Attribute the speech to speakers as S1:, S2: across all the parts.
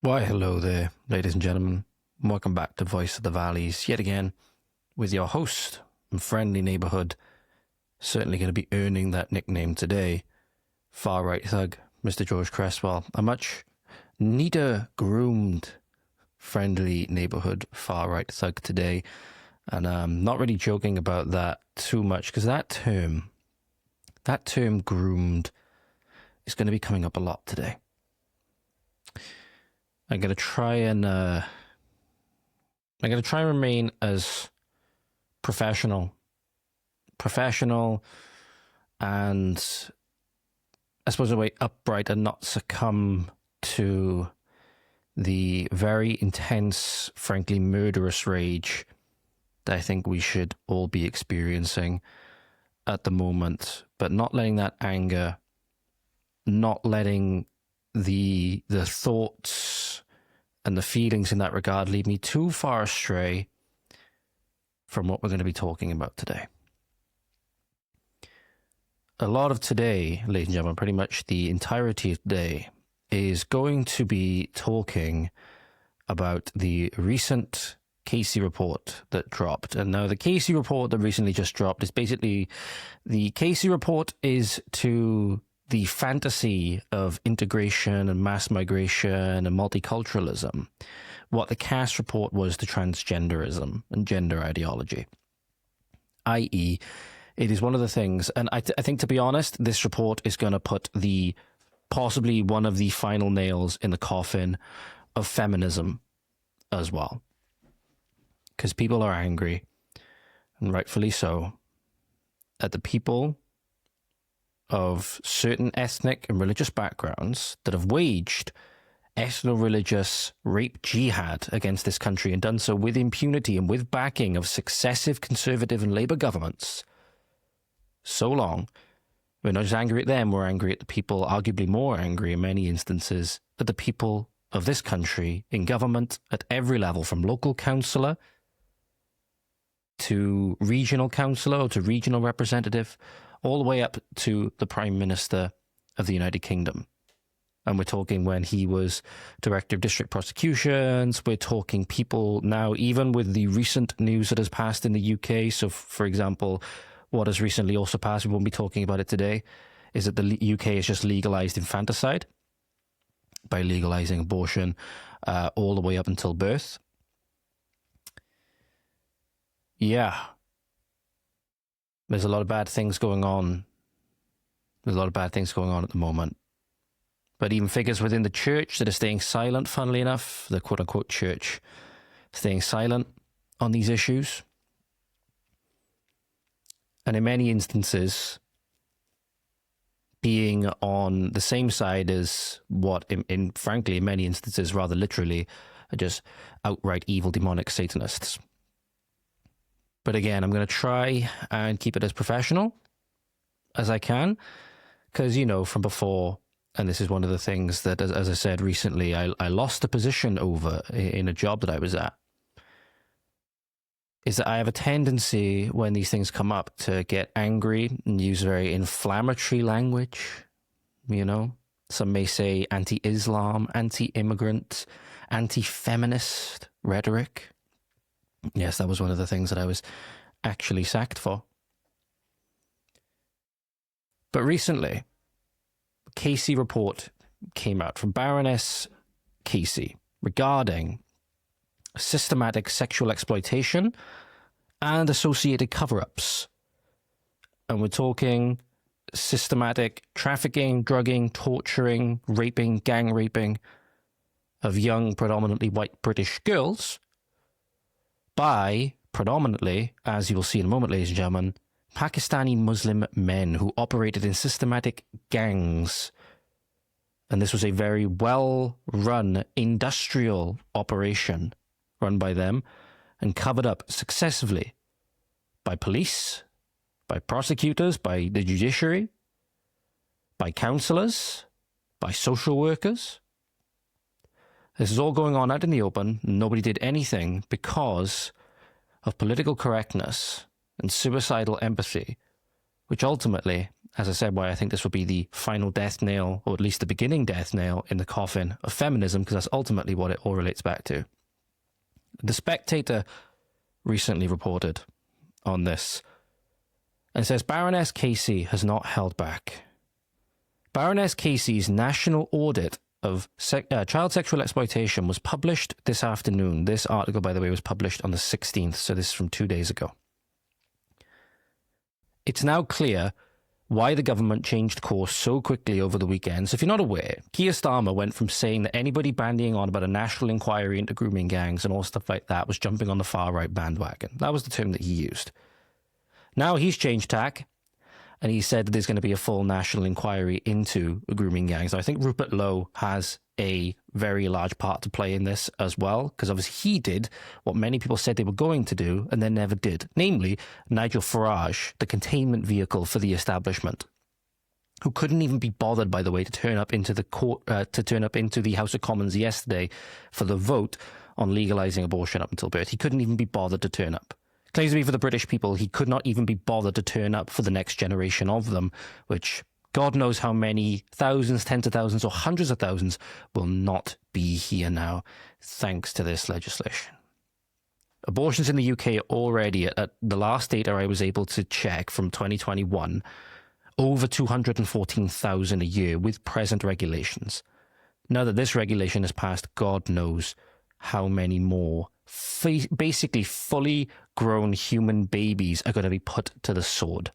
S1: Why, hello there, ladies and gentlemen. Welcome back to Voice of the Valleys, yet again, with your host and friendly neighborhood, certainly going to be earning that nickname today, far-right thug, Mr. George Cresswell, a much neater groomed, friendly neighborhood far-right thug today. And I'm not really joking about that too much, because that term groomed, is going to be coming up a lot today. I'm going to try and remain as professional, and I suppose a way upright and not succumb to the very intense, frankly murderous rage that I think we should all be experiencing at the moment, but not letting that anger, not letting the thoughts and the feelings in that regard lead me too far astray from what we're going to be talking about today. A lot of today, ladies and gentlemen, pretty much the entirety of today, is going to be talking about the recent Casey report that dropped. And now the Casey report that recently just dropped is basically, the Casey report is to the fantasy of integration and mass migration and multiculturalism, what the Cass report was to transgenderism and gender ideology. I.e., it is one of the things, and I think, to be honest, this report is going to put possibly one of the final nails in the coffin of feminism as well. Because people are angry, and rightfully so, at the people of certain ethnic and religious backgrounds that have waged ethno-religious rape jihad against this country and done so with impunity and with backing of successive Conservative and Labour governments so long. We're not just angry at them, we're angry at the people, arguably more angry in many instances, at the people of this country in government at every level, from local councillor to regional councillor or to regional representative, all the way up to the Prime Minister of the United Kingdom. And we're talking when he was Director of District Prosecutions, we're talking people now, even with the recent news that has passed in the UK. So, for example, what has recently also passed, we won't be talking about it today, is that the UK has just legalised infanticide by legalising abortion all the way up until birth. Yeah. There's a lot of bad things going on. There's a lot of bad things going on at the moment. But even figures within the church that are staying silent, funnily enough, the quote-unquote church, staying silent on these issues. And in many instances, being on the same side as what, frankly, in many instances, rather literally, are just outright evil demonic Satanists. But again, I'm going to try and keep it as professional as I can, because, you know, from before, and this is one of the things that, as I said recently, I lost a position over in a job that I was at, is that I have a tendency when these things come up to get angry and use very inflammatory language, you know. Some may say anti-Islam, anti-immigrant, anti-feminist rhetoric. Yes, that was one of the things that I was actually sacked for. But recently, the Casey report came out from Baroness Casey regarding systematic sexual exploitation and associated cover-ups. And we're talking systematic trafficking, drugging, torturing, raping, gang raping of young, predominantly white British girls by predominantly, as you will see in a moment, ladies and gentlemen, Pakistani Muslim men who operated in systematic gangs. And this was a very well-run industrial operation run by them and covered up successively by police, by prosecutors, by the judiciary, by counsellors, by social workers. This is all going on out in the open. Nobody did anything because of political correctness and suicidal empathy, which ultimately as I said, why I think this will be the final death nail, or at least the beginning death nail in the coffin of feminism, because that's ultimately what it all relates back to. The Spectator recently reported on this and says Baroness Casey has not held back. Baroness Casey's national audit of child sexual exploitation was published this afternoon. This article, by the way, was published on the 16th, so this is from 2 days ago. It's now clear why the government changed course so quickly over the weekend. So if you're not aware, Keir Starmer went from saying that anybody bandying on about a national inquiry into grooming gangs and all stuff like that was jumping on the far-right bandwagon. That was the term that he used. Now he's changed tack, and he said that there's going to be a full national inquiry into grooming gangs. Now, I think Rupert Lowe has a very large part to play in this as well, because obviously he did what many people said they were going to do and then never did, namely Nigel Farage, the containment vehicle for the establishment, who couldn't even be bothered, by the way, to turn up into the court, to turn up into the House of Commons yesterday for the vote on legalising abortion up until birth. He couldn't even be bothered to turn up. Claims to be for the British people. He could not even be bothered to turn up for the next generation of them, which God knows how many thousands, tens of thousands, or hundreds of thousands will not be here now, thanks to this legislation. Abortions in the UK are already, at the last data I was able to check from 2021, over 214,000 a year with present regulations. Now that this regulation has passed, God knows how many more basically fully grown human babies are going to be put to the sword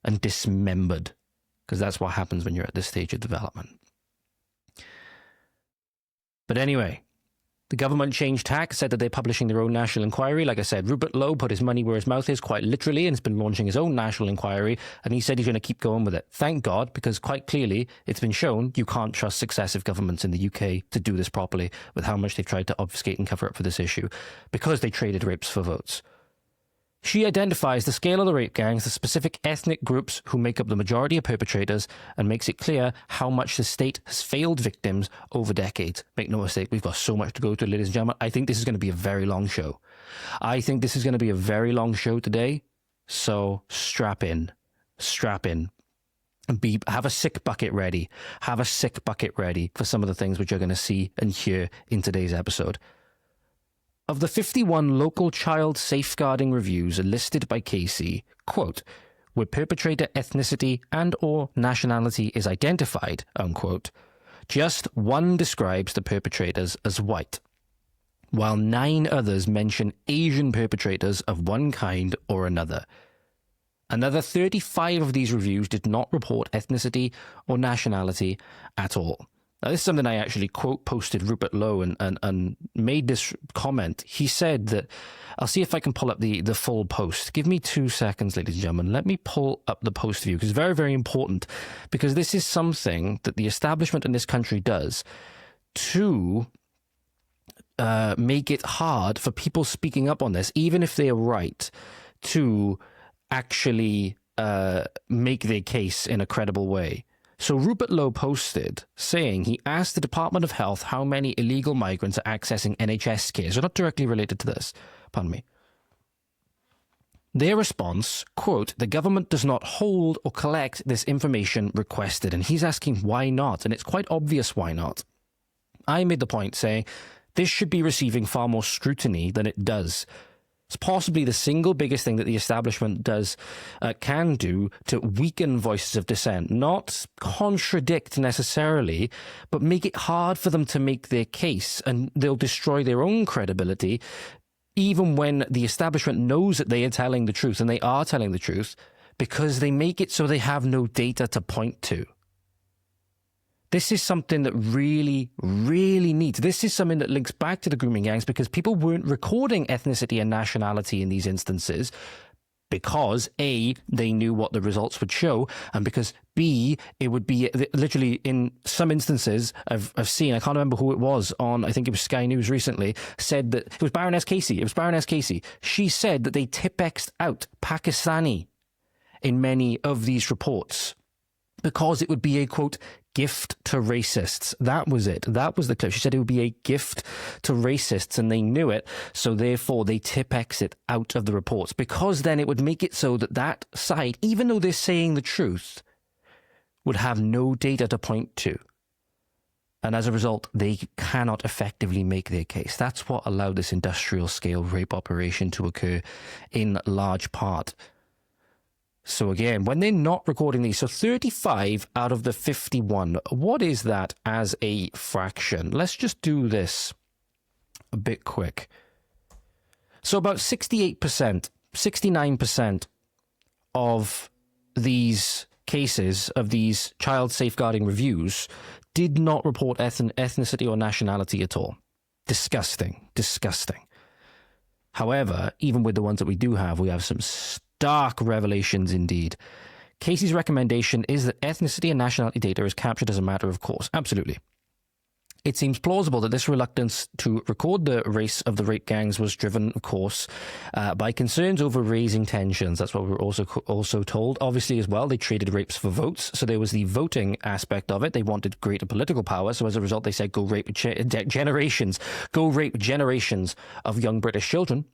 S1: and dismembered, because that's what happens when you're at this stage of development. But anyway, the government changed tack, said that they're publishing their own national inquiry. Like I said, Rupert Lowe put his money where his mouth is, quite literally, and has been launching his own national inquiry, and he said he's going to keep going with it. Thank God, because quite clearly it's been shown you can't trust successive governments in the UK to do this properly, with how much they've tried to obfuscate and cover up for this issue, because they traded rapes for votes. She identifies the scale of the rape gangs, the specific ethnic groups who make up the majority of perpetrators, and makes it clear how much the state has failed victims over decades. Make no mistake, we've got so much to go through, ladies and gentlemen. I think this is going to be a very long show. I think this is going to be a very long show today, so strap in. And have a sick bucket ready. Have a sick bucket ready for some of the things which you're going to see and hear in today's episode. Of the 51 local child safeguarding reviews listed by Casey, quote, where perpetrator ethnicity and or nationality is identified, unquote, just one describes the perpetrators as white, while 9 others mention Asian perpetrators of one kind or another. Another 35 of these reviews did not report ethnicity or nationality at all. Now, this is something I actually quote posted Rupert Lowe and made this comment. He said that, I'll see if I can pull up the full post. Give me 2 seconds, ladies and gentlemen. Let me pull up the post for you, because it's very, very important, because this is something that the establishment in this country does to make it hard for people speaking up on this, even if they are right, to actually make their case in a credible way. So Rupert Lowe posted saying he asked the Department of Health how many illegal migrants are accessing NHS care. So not directly related to this, pardon me. Their response, quote, the government does not hold or collect this information requested. And he's asking why not? And it's quite obvious why not. I made the point saying this should be receiving far more scrutiny than it does. It's possibly the single biggest thing that the establishment can do to weaken voices of dissent, not contradict necessarily, but make it hard for them to make their case, and they'll destroy their own credibility, even when the establishment knows that they are telling the truth, and they are telling the truth, because they make it so they have no data to point to. This is something that really, really needs. This is something that links back to the grooming gangs, because people weren't recording ethnicity and nationality in these instances because A, they knew what the results would show, and because B, it would be literally in some instances I've seen, I can't remember who it was on, I think it was Sky News recently, said that it was Baroness Casey. She said that they Tipexed out Pakistani in many of these reports because it would be a, quote, gift to racists. That was it. That was the clip. She said it would be a gift to racists, and they knew it. So therefore, they Tipp-X it out of the reports, because then it would make it so that that side, even though they're saying the truth, would have no data to point to. And as a result, they cannot effectively make their case. That's what allowed this industrial scale rape operation to occur in large part. So again, when they're not recording these, so 35 out of the 51, what is that as a fraction? Let's just do this a bit quick. So about 68%, 69% of these cases, of these child safeguarding reviews, did not report ethnicity or nationality at all. Disgusting, disgusting. However, even with the ones that we do have, we have some stark revelations indeed. Casey's recommendation is that ethnicity and nationality data is captured as a matter of course. Absolutely. It seems plausible that this reluctance to record the race of the rape gangs was driven, of course, by concerns over raising tensions. That's what we were also told. Obviously, as well, they traded rapes for votes. So there was the voting aspect of it. They wanted greater political power. So as a result, they said, go rape generations of young British children.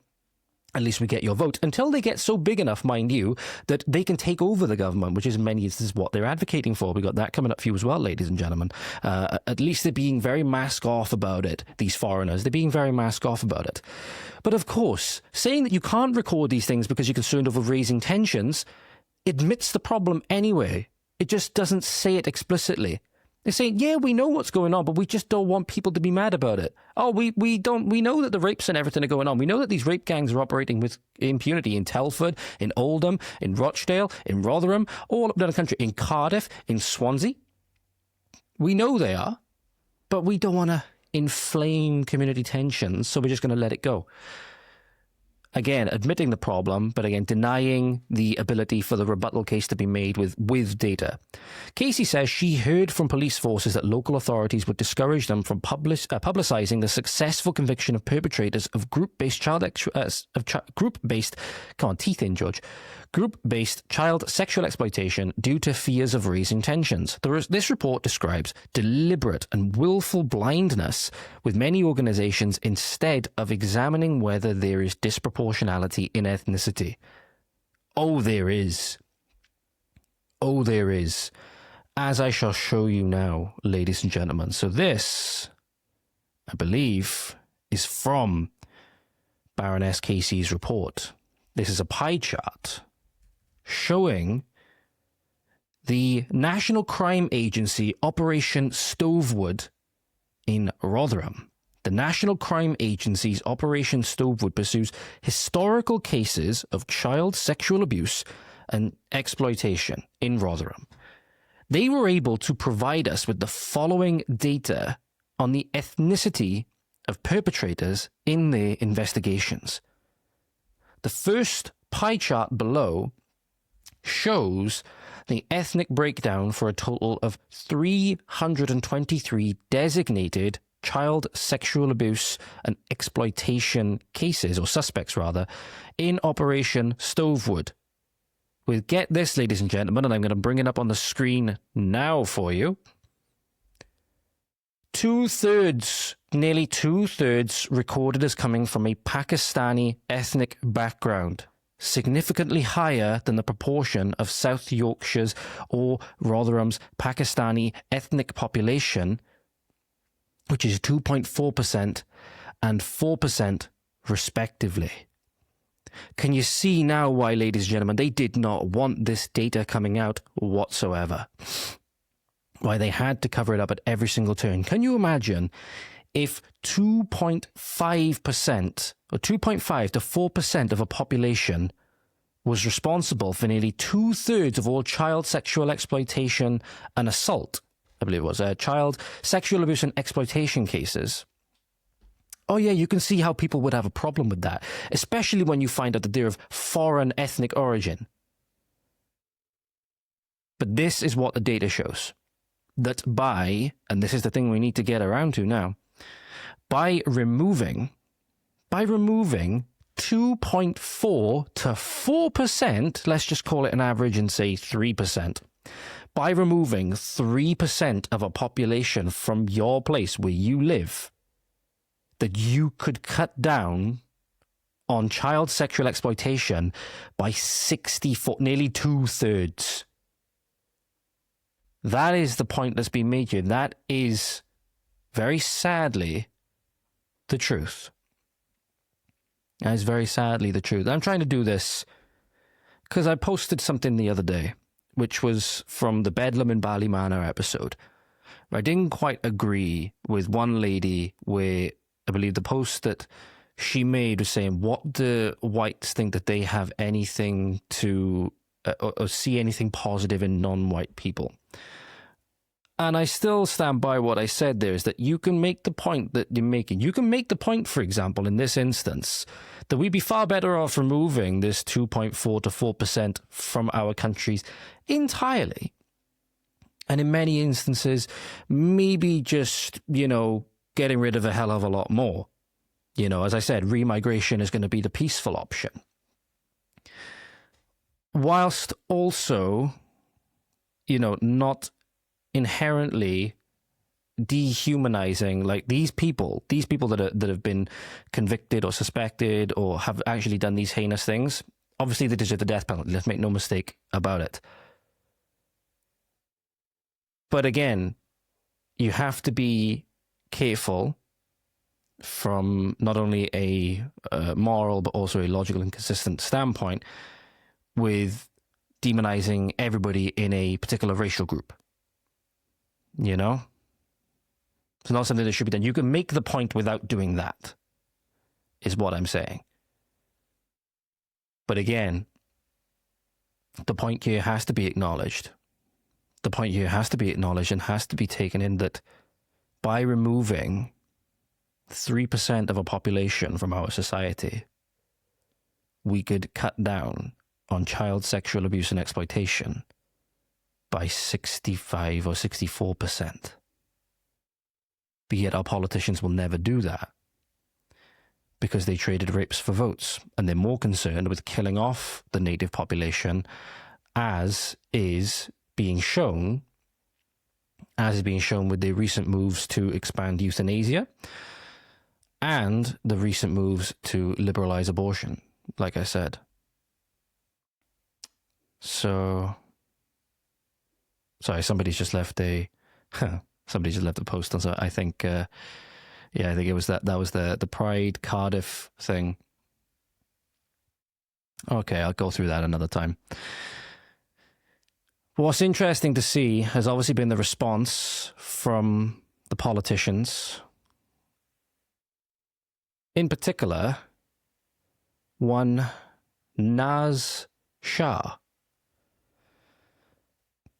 S1: At least we get your vote, until they get so big enough, mind you, that they can take over the government, which is in many instances what they're advocating for. We got that coming up for you as well, ladies and gentlemen. At least they're being very mask-off about it, these foreigners. They're being very mask-off about it. But of course, saying that you can't record these things because you're concerned over raising tensions admits the problem anyway. It just doesn't say it explicitly. They're saying, yeah, we know what's going on, but we just don't want people to be mad about it. Oh, we know that the rapes and everything are going on. We know that these rape gangs are operating with impunity in Telford, in Oldham, in Rochdale, in Rotherham, all up and down the country, in Cardiff, in Swansea. We know they are, but we don't want to inflame community tensions, so we're just going to let it go. Again, admitting the problem, but again, denying the ability for the rebuttal case to be made with data. Casey says she heard from police forces that local authorities would discourage them from publicising the successful conviction of perpetrators of group-based group-based child sexual exploitation due to fears of raising tensions. This report describes deliberate and willful blindness with many organisations instead of examining whether there is disproportionality in ethnicity. Oh, there is. Oh, there is. As I shall show you now, ladies and gentlemen. So this, I believe, is from Baroness Casey's report. This is a pie chart showing the National Crime Agency Operation Stovewood in Rotherham. The National Crime Agency's Operation Stovewood pursues historical cases of child sexual abuse and exploitation in Rotherham. They were able to provide us with the following data on the ethnicity of perpetrators in their investigations. The first pie chart below shows the ethnic breakdown for a total of 323 designated child sexual abuse and exploitation cases, or suspects rather, in Operation Stovewood. With, get this, ladies and gentlemen, and I'm going to bring it up on the screen now for you, nearly two-thirds recorded as coming from a Pakistani ethnic background, significantly higher than the proportion of South Yorkshire's or Rotherham's Pakistani ethnic population, which is 2.4% and 4% respectively. Can you see now why, ladies and gentlemen, they did not want this data coming out whatsoever? Why they had to cover it up at every single turn. Can you imagine if 2.5% or 2.5 to 4% of a population was responsible for nearly two-thirds of all child sexual exploitation and assault? I believe it was child sexual abuse and exploitation cases. Oh yeah, you can see how people would have a problem with that, especially when you find out that they're of foreign ethnic origin. But this is what the data shows. That by, and this is the thing we need to get around to now, by removing 2.4 to 4%, let's just call it an average and say 3%, by removing 3% of a population from your place where you live, that you could cut down on child sexual exploitation by 64, nearly 2/3. That is the point that's been made here. That is, very sadly, the truth. That is very sadly the truth. I'm trying to do this because I posted something the other day, which was from the Bedlam in Ballymanor episode. I didn't quite agree with one lady where I believe the post that she made was saying, what do whites think that they have anything to, or see anything positive in non-white people? And I still stand by what I said there, is that you can make the point that you're making. You can make the point, for example, in this instance, that we'd be far better off removing this 2.4 to 4% from our countries entirely. And in many instances, maybe just, getting rid of a hell of a lot more. As I said, remigration is going to be the peaceful option. Whilst also, not inherently dehumanizing like these people that have been convicted or suspected or have actually done these heinous things. Obviously, they deserve the death penalty. Let's make no mistake about it. But again, you have to be careful from not only a moral but also a logical and consistent standpoint with demonizing everybody in a particular racial group. It's not something that should be done. You can make the point without doing that, is what I'm saying. But again, the point here has to be acknowledged. The point here has to be acknowledged and has to be taken in that by removing 3% of a population from our society, we could cut down on child sexual abuse and exploitation by 65 or 64%. But yet our politicians will never do that because they traded rapes for votes, and they're more concerned with killing off the native population, as is being shown with the recent moves to expand euthanasia and the recent moves to liberalize abortion, like I said. So, sorry, somebody's just left a post on. So I think, I think it was that was the Pride Cardiff thing. Okay, I'll go through that another time. What's interesting to see has obviously been the response from the politicians. In particular, one Shah,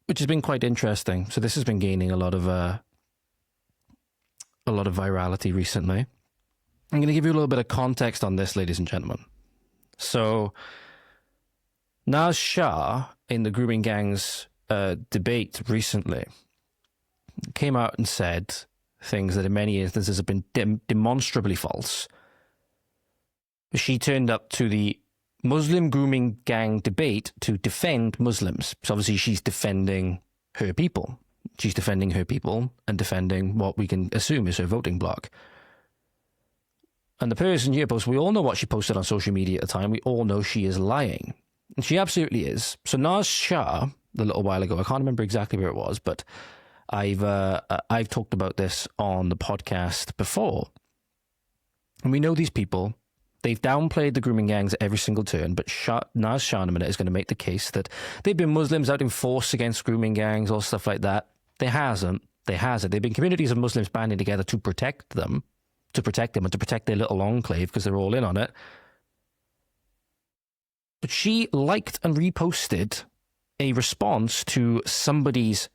S1: which has been quite interesting. So this has been gaining a lot of virality recently. I'm going to give you a little bit of context on this, ladies and gentlemen. So Shah, in the grooming gangs debate recently, came out and said things that in many instances have been demonstrably false. She turned up to the Muslim grooming gang debate to defend Muslims. So obviously she's defending her people. She's defending her people and defending what we can assume is her voting bloc. And the person here posts, we all know what she posted on social media at the time. We all know she is lying. And she absolutely is. So Shah, a little while ago, I can't remember exactly where it was, but I've talked about this on the podcast before. And we know these people. They've downplayed the grooming gangs at every single turn, but Shah in a minute is going to make the case that they've been Muslims out in force against grooming gangs or stuff like that. They hasn't. They've been communities of Muslims banding together to protect them and to protect their little enclave because they're all in on it. But she liked and reposted a response to somebody's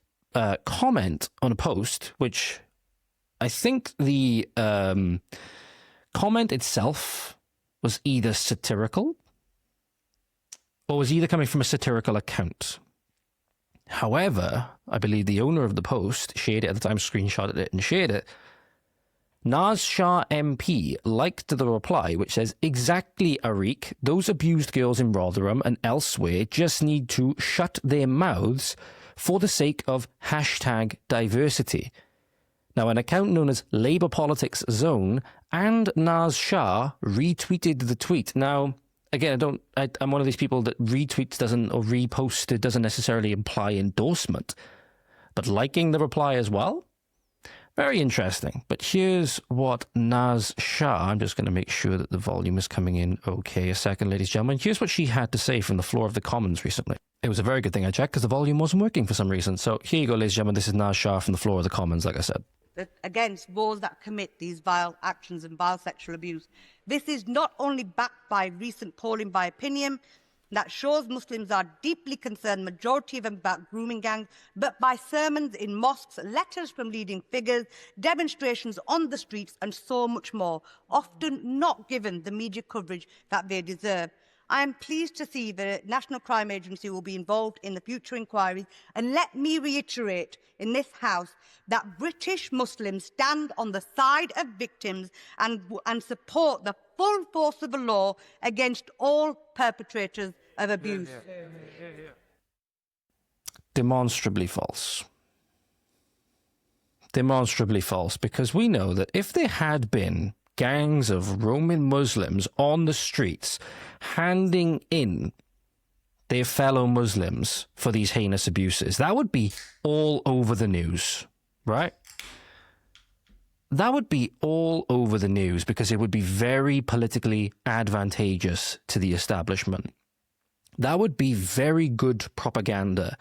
S1: comment on a post, which I think the comment itself was either satirical or was either coming from a satirical account. However, I believe the owner of the post shared it at the time, screenshotted it and shared it. Shah MP liked the reply, which says, exactly, Arik, those abused girls in Rotherham and elsewhere just need to shut their mouths for the sake of hashtag diversity. Now, an account known as Labour Politics Zone and Naz Shah retweeted the tweet. Now, again, I'm one of these people that retweets doesn't, or reposted doesn't necessarily imply endorsement, but liking the reply as well? Very interesting. But here's what Naz Shah, I'm just going to make sure that the volume is coming in okay a second, ladies and gentlemen. Here's what she had to say from the floor of the Commons recently. It was a very good thing I checked because the volume wasn't working for some reason. So here you go, ladies and gentlemen. This is Naz Shah from the floor of the Commons, like I said.
S2: Against those that commit these vile actions and vile sexual abuse. This is not only backed by recent polling by Opinion that shows Muslims are deeply concerned, majority of them, about grooming gangs, but by sermons in mosques, letters from leading figures, demonstrations on the streets, and so much more, often not given the media coverage that they deserve. I am pleased to see the National Crime Agency will be involved in the future inquiries, and let me reiterate in this House that British Muslims stand on the side of victims and support the full force of the law against all perpetrators of abuse.
S1: Demonstrably false. Demonstrably false, because we know that if there had been gangs of Roman Muslims on the streets handing in their fellow Muslims for these heinous abuses, that would be all over the news, right? That would be all over the news because it would be very politically advantageous to the establishment. That would be very good propaganda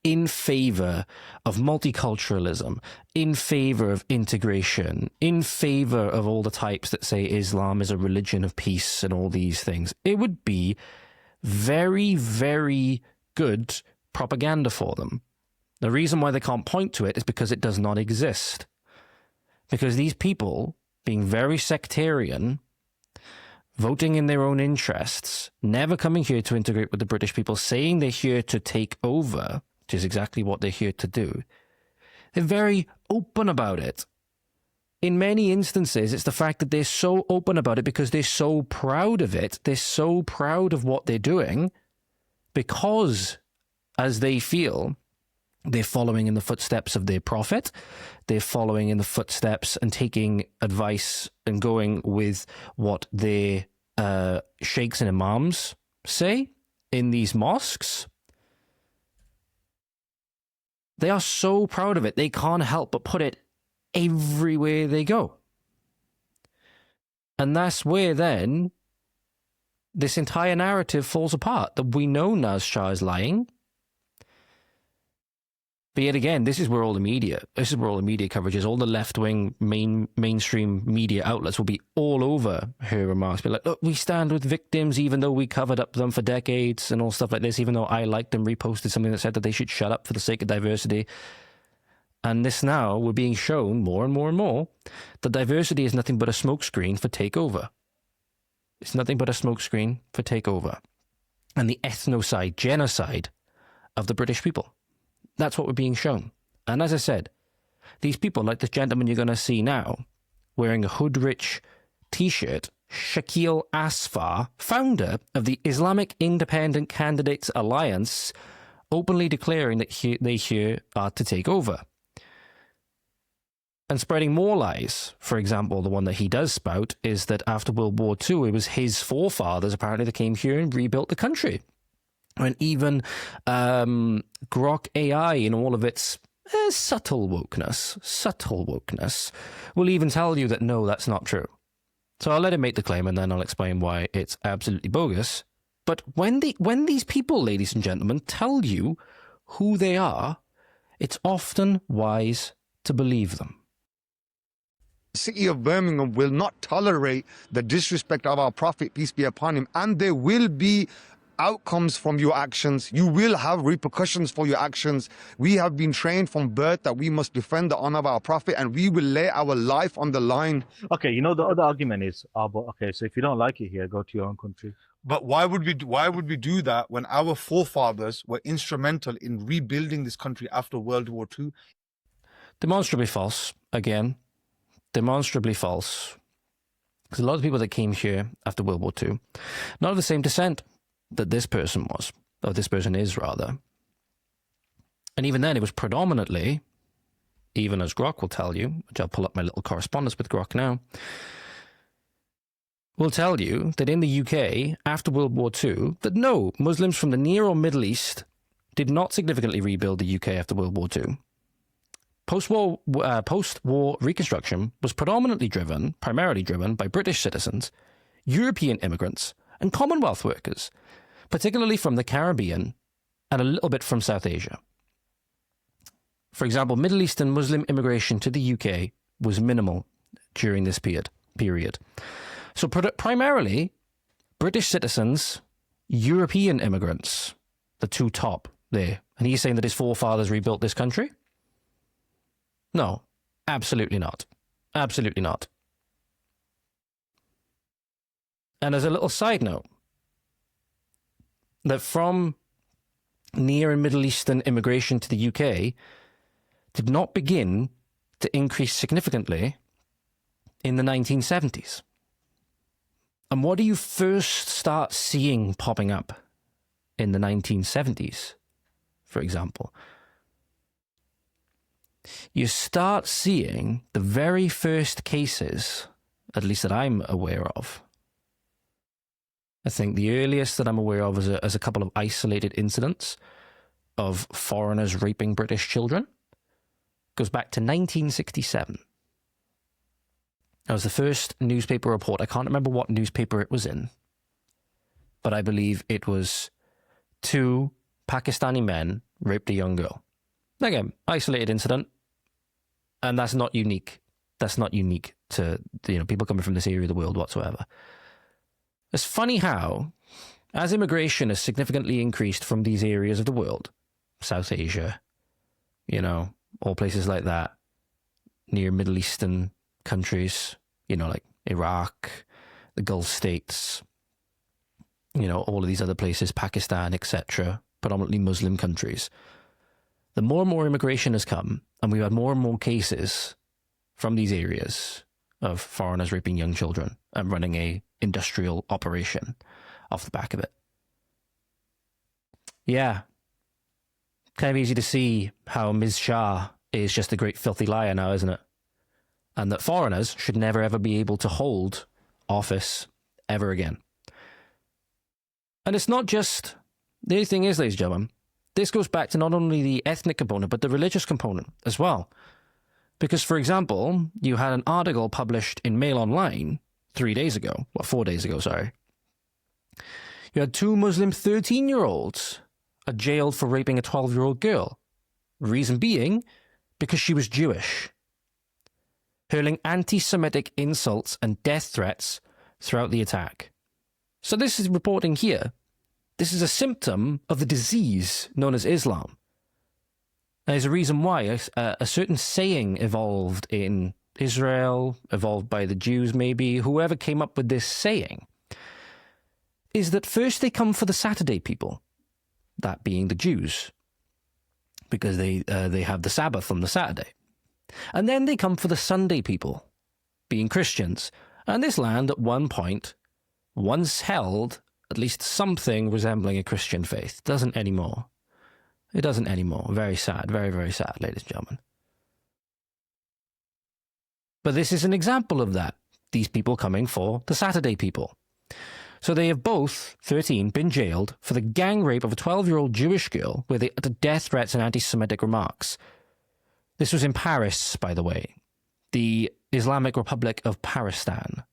S1: in favor of multiculturalism, in favor of integration, in favor of all the types that say Islam is a religion of peace and all these things. It would be very, very good propaganda for them. The reason why they can't point to it is because it does not exist. Because these people, being very sectarian, voting in their own interests, never coming here to integrate with the British people, saying they're here to take over, which is exactly what they're here to do, they're very open about it. In many instances, it's the fact that they're so open about it because they're so proud of it. They're so proud of what they're doing because, as they feel, they're following in the footsteps of their prophet. They're following in the footsteps and taking advice and going with what their sheikhs and imams say in these mosques. They are so proud of it, they can't help but put it everywhere they go. And that's where then this entire narrative falls apart, that we know Naz Shah is lying. But yet again, this is where all the media coverage is. All the left-wing mainstream media outlets will be all over her remarks. Be like, look, we stand with victims even though we covered up them for decades and all stuff like this, even though I liked and reposted something that said that they should shut up for the sake of diversity. And this now, we're being shown more and more and more that diversity is nothing but a smokescreen for takeover. It's nothing but a smokescreen for takeover. And the ethnocide, genocide of the British people. That's what we're being shown. And as I said, these people, like this gentleman you're going to see now, wearing a Hoodrich t-shirt, Shaqil Asfar, founder of the Islamic Independent Candidates Alliance, openly declaring that they here are to take over. And spreading more lies. For example, the one that he does spout is that after World War II, it was his forefathers apparently that came here and rebuilt the country. And even Grok AI in all of its subtle wokeness, will even tell you that no, that's not true. So I'll let him make the claim and then I'll explain why it's absolutely bogus. But when these people, ladies and gentlemen, tell you who they are, it's often wise to believe them.
S3: The city of Birmingham will not tolerate the disrespect of our Prophet, peace be upon him, and there will be outcomes from your actions. You will have repercussions for your actions. We have been trained from birth that we must defend the honor of our Prophet, and we will lay our life on the line.
S4: Okay, you know, the other argument is, but okay, so if you don't like it here, go to your own country.
S5: But why would we do that when our forefathers were instrumental in rebuilding this country after World War II?
S1: Demonstrably false, again. Demonstrably false. Because a lot of people that came here after World War II, not of the same descent that this person was, or this person is rather. And even then, it was predominantly, even as Grok will tell you, which I'll pull up my little correspondence with Grok now, will tell you that in the UK, after World War II, that no, Muslims from the Near or Middle East did not significantly rebuild the UK after World War II. Post-war reconstruction was primarily driven by British citizens, European immigrants, and Commonwealth workers, particularly from the Caribbean and a little bit from South Asia. For example, Middle Eastern Muslim immigration to the UK was minimal during this period. So primarily, British citizens, European immigrants, the two top there. And he's saying that his forefathers rebuilt this country? No, absolutely not. Absolutely not. And as a little side note, that from Near and Middle Eastern immigration to the UK did not begin to increase significantly in the 1970s. And what do you first start seeing popping up in the 1970s, for example? You start seeing the very first cases, at least that I'm aware of. I think the earliest that I'm aware of is a couple of isolated incidents of foreigners raping British children. Goes back to 1967. That was the first newspaper report. I can't remember what newspaper it was in, but I believe it was 2 Pakistani men raped a young girl. Again, isolated incident, and that's not unique. That's not unique to people coming from this area of the world whatsoever. It's funny how, as immigration has significantly increased from these areas of the world, South Asia, all places like that, near Middle Eastern countries, like Iraq, the Gulf states, all of these other places, Pakistan, etc., predominantly Muslim countries. The more and more immigration has come, and we've had more and more cases from these areas of foreigners raping young children and running a industrial operation off the back of it. Yeah. Kind of easy to see how Ms. Shah is just a great filthy liar now, isn't it? And that foreigners should never ever be able to hold office ever again. And it's not just... The only thing is, ladies and gentlemen, this goes back to not only the ethnic component, but the religious component as well. Because, for example, you had an article published in Mail Online 4 days ago, sorry. You had 2 Muslim 13-year-olds are jailed for raping a 12-year-old girl. Reason being, because she was Jewish. Hurling anti-Semitic insults and death threats throughout the attack. So this is reporting here. This is a symptom of the disease known as Islam. There's a reason why a certain saying evolved in Israel, evolved by the Jews maybe, whoever came up with this saying, is that first they come for the Saturday people, that being the Jews, because they have the Sabbath on the Saturday. And then they come for the Sunday people, being Christians. And this land at one point once held at least something resembling a Christian faith. Doesn't anymore. It doesn't anymore. Very sad. Very, very sad, ladies and gentlemen. But this is an example of that. These people coming for the Saturday people. So they have both, 13, been jailed for the gang rape of a 12-year-old Jewish girl where they uttered death threats and anti-Semitic remarks. This was in Paris, by the way. The Islamic Republic of Pakistan.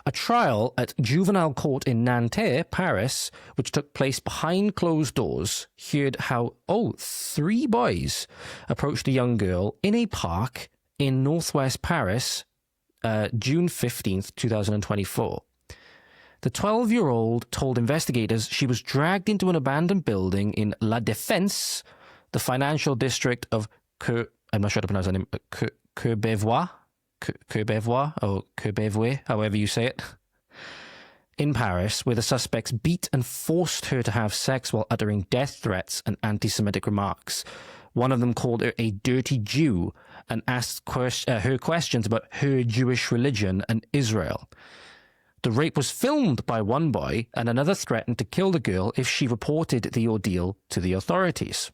S1: A trial at juvenile court in Nanterre, Paris, which took place behind closed doors, heard how, 3 boys approached a young girl in a park in northwest Paris, June 15th, 2024. The 12-year-old told investigators she was dragged into an abandoned building in La Défense, the financial district of I'm not sure how to pronounce that name, Courbevoie, however you say it, in Paris, where the suspects beat and forced her to have sex while uttering death threats and anti-Semitic remarks. One of them called her a dirty Jew and asked her questions about her Jewish religion and Israel. The rape was filmed by one boy, and another threatened to kill the girl if she reported the ordeal to the authorities.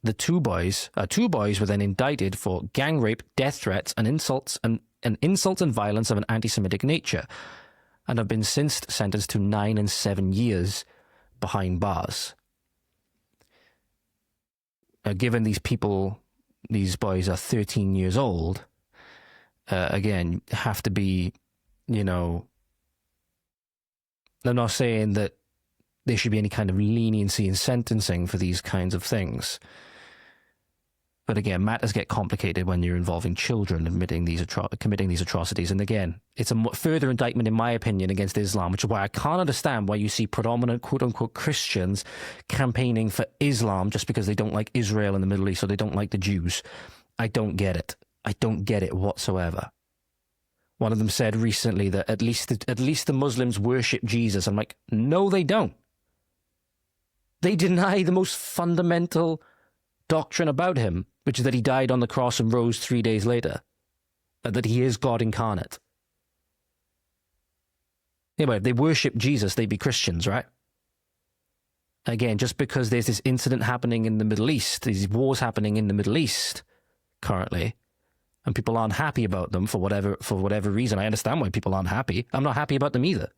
S1: The two boys were then indicted for gang rape, death threats, and insults and violence of an anti-Semitic nature, and have been since sentenced to 9 and 7 years behind bars. Given these boys are 13 years old, again, have to be, you know, I'm not saying that there should be any kind of leniency in sentencing for these kinds of things. But again, matters get complicated when you're involving children committing these atrocities. And again, it's a further indictment, in my opinion, against Islam, which is why I can't understand why you see predominant quote-unquote Christians campaigning for Islam just because they don't like Israel in the Middle East or they don't like the Jews. I don't get it. I don't get it whatsoever. One of them said recently that at least the Muslims worship Jesus. I'm like, no, they don't. They deny the most fundamental doctrine about him, which is that he died on the cross and rose 3 days later, and that he is God incarnate. Anyway, if they worship Jesus, they'd be Christians, right? Again, just because there's this incident happening in the Middle East, these wars happening in the Middle East currently, and people aren't happy about them for whatever reason. I understand why people aren't happy. I'm not happy about them either.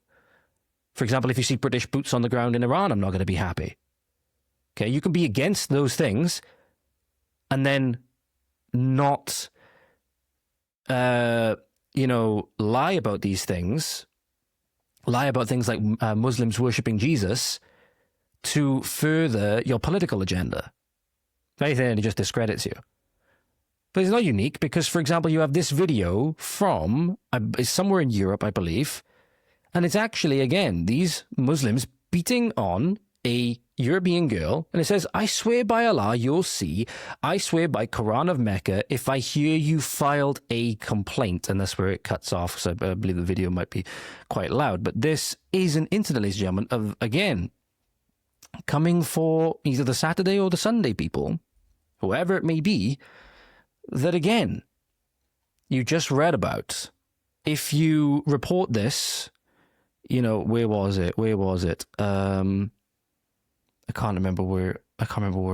S1: For example, if you see British boots on the ground in Iran, I'm not going to be happy. Okay, you can be against those things and then not, lie about these things, lie about things like Muslims worshipping Jesus to further your political agenda. If anything, it just discredits you. But it's not unique because, for example, you have this video from somewhere in Europe, I believe, and it's actually, again, these Muslims beating on a European girl, and it says, I swear by Allah, you'll see, I swear by Quran of Mecca, if I hear you filed a complaint. And that's where it cuts off, so I believe the video might be quite loud. But this is an incident, ladies and gentlemen, of, again, coming for either the Saturday or the Sunday people, whoever it may be, that, again, you just read about. If you report this, you know, where was it? I can't remember where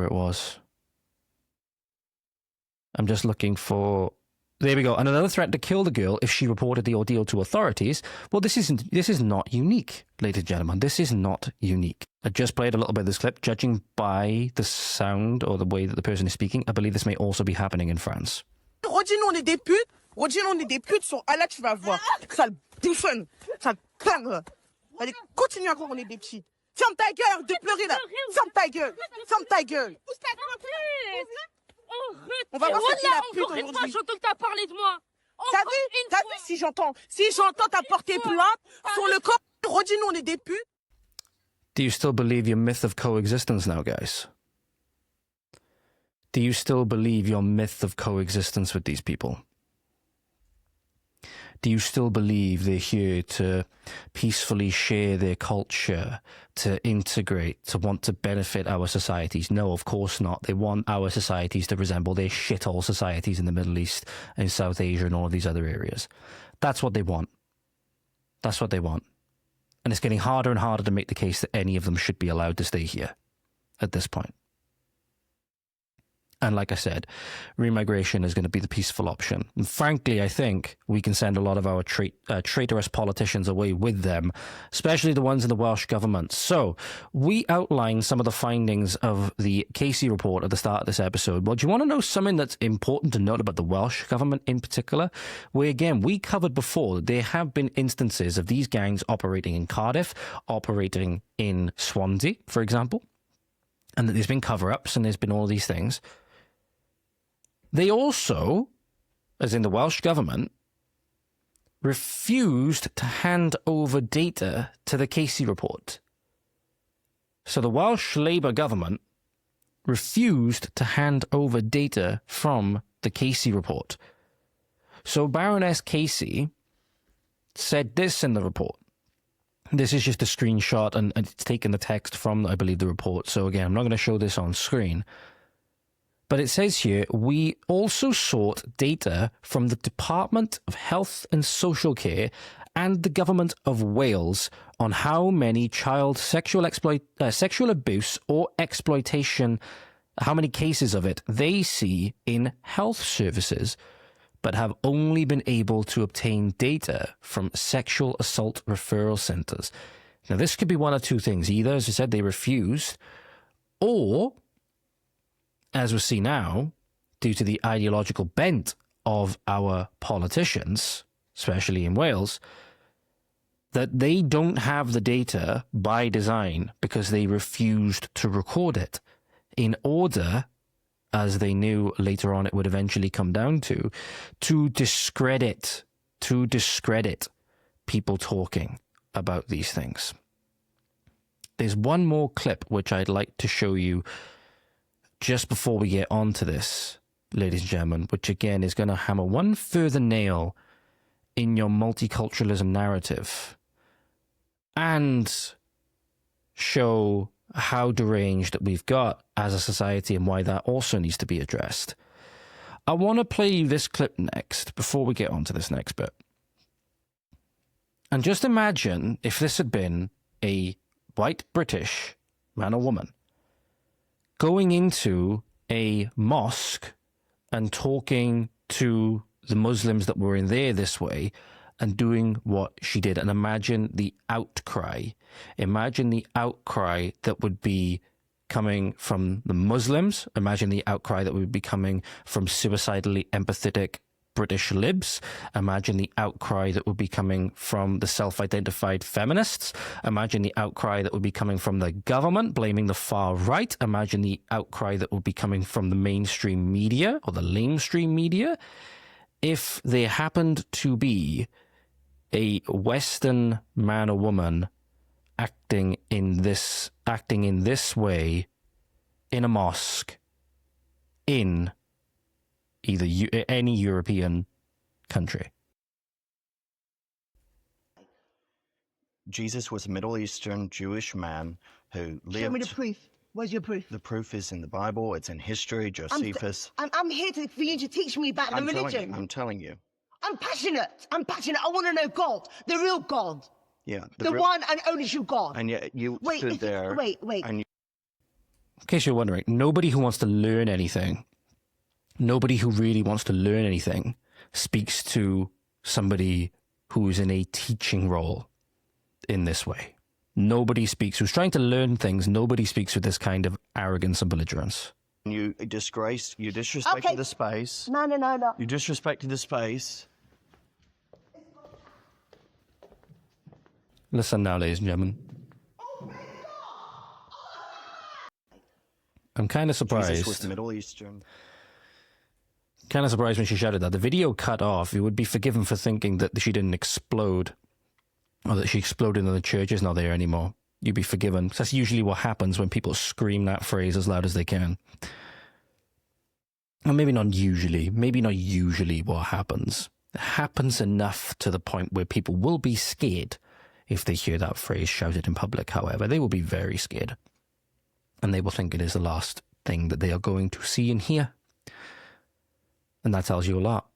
S1: it was. I'm just looking for. There we go. And another threat to kill the girl if she reported the ordeal to authorities. Well, this is not unique, ladies and gentlemen. This is not unique. I just played a little bit of this clip. Judging by the sound or the way that the person is speaking, I believe this may also be happening in France.
S6: Redis-nous, on est des putes. Redis-nous, on est des putes. Sur Allah, tu vas voir. Ça bouffonne. Ça pingre. Allez, continue à croire qu'on est des petits. Ferme ta gueule, arrête de pleurer là. Ferme ta gueule. Ferme ta gueule. On va voir ce qu'il a pute aujourd'hui.
S7: J'entends que t'as parlé de moi.
S6: T'as vu si j'entends t'as porté plainte sur le corps. Redis-nous, on est des putes.
S1: Do you still believe your myth of coexistence now, guys? Do you still believe your myth of coexistence with these people? Do you still believe they're here to peacefully share their culture, to integrate, to want to benefit our societies? No, of course not. They want our societies to resemble their shithole societies in the Middle East, in South Asia and all of these other areas. That's what they want. That's what they want. And it's getting harder and harder to make the case that any of them should be allowed to stay here at this point. And like I said, remigration is going to be the peaceful option. And frankly, I think we can send a lot of our traitorous politicians away with them, especially the ones in the Welsh government. So we outlined some of the findings of the Casey report at the start of this episode. Well, do you want to know something that's important to note about the Welsh government in particular? Where, again, we covered before that there have been instances of these gangs operating in Cardiff, operating in Swansea, for example, and that there's been cover-ups and there's been all these things. They also, as in the Welsh government, refused to hand over data to the Casey report. So the Welsh Labour government refused to hand over data from the Casey report. So Baroness Casey said this in the report. This is just a screenshot, and it's taken the text from, I believe, the report. So again, I'm not going to show this on screen. But it says here, we also sought data from the Department of Health and Social Care and the Government of Wales on how many child sexual abuse or exploitation how many cases of it they see in health services, but have only been able to obtain data from sexual assault referral centers. Now, this could be one of two things. Either, as I said, they refused, or, as we see now, due to the ideological bent of our politicians, especially in Wales, that they don't have the data by design because they refused to record it in order, as they knew later on it would eventually come down to discredit people talking about these things. There's one more clip which I'd like to show you just before we get on to this, ladies and gentlemen, which again is going to hammer one further nail in your multiculturalism narrative and show how deranged that we've got as a society and why that also needs to be addressed. I want to play you this clip next before we get on to this next bit. And just imagine if this had been a white British man or woman going into a mosque and talking to the Muslims that were in there this way and doing what she did. And imagine the outcry. Imagine the outcry that would be coming from the Muslims. Imagine the outcry that would be coming from suicidally empathetic British libs. Imagine the outcry that would be coming from the self-identified feminists. Imagine the outcry that would be coming from the government, blaming the far right. Imagine the outcry that would be coming from the mainstream media or the lamestream media. If there happened to be a Western man or woman acting in this way in a mosque in either any European country.
S7: Jesus was a Middle Eastern Jewish man who lived.
S8: Show me the proof. Where's your proof?
S7: The proof is in the Bible. It's in history. Josephus.
S8: I'm here for you to teach me about the religion.
S7: I'm telling you.
S8: I'm passionate. I want to know God, the real God.
S7: Yeah.
S8: The one and only true God.
S7: And yet you stood there.
S8: Wait.
S7: And
S1: in case you're wondering, nobody who wants to learn anything, nobody who really wants to learn anything speaks to somebody who is in a teaching role in this way. Nobody speaks, who's trying to learn things, nobody speaks with this kind of arrogance and belligerence.
S7: you disrespected the space.
S8: No.
S7: You disrespected the space.
S1: Listen now, ladies and gentlemen. I'm kind of surprised.
S7: Jesus was Middle Eastern.
S1: Kind of surprised when she shouted that. The video cut off. You would be forgiven for thinking that she didn't explode, or that she exploded and the church is not there anymore. You'd be forgiven. That's usually what happens when people scream that phrase as loud as they can. Or maybe not usually what happens. It happens enough to the point where people will be scared if they hear that phrase shouted in public, however. They will be very scared. And they will think it is the last thing that they are going to see and hear. And that tells you a lot.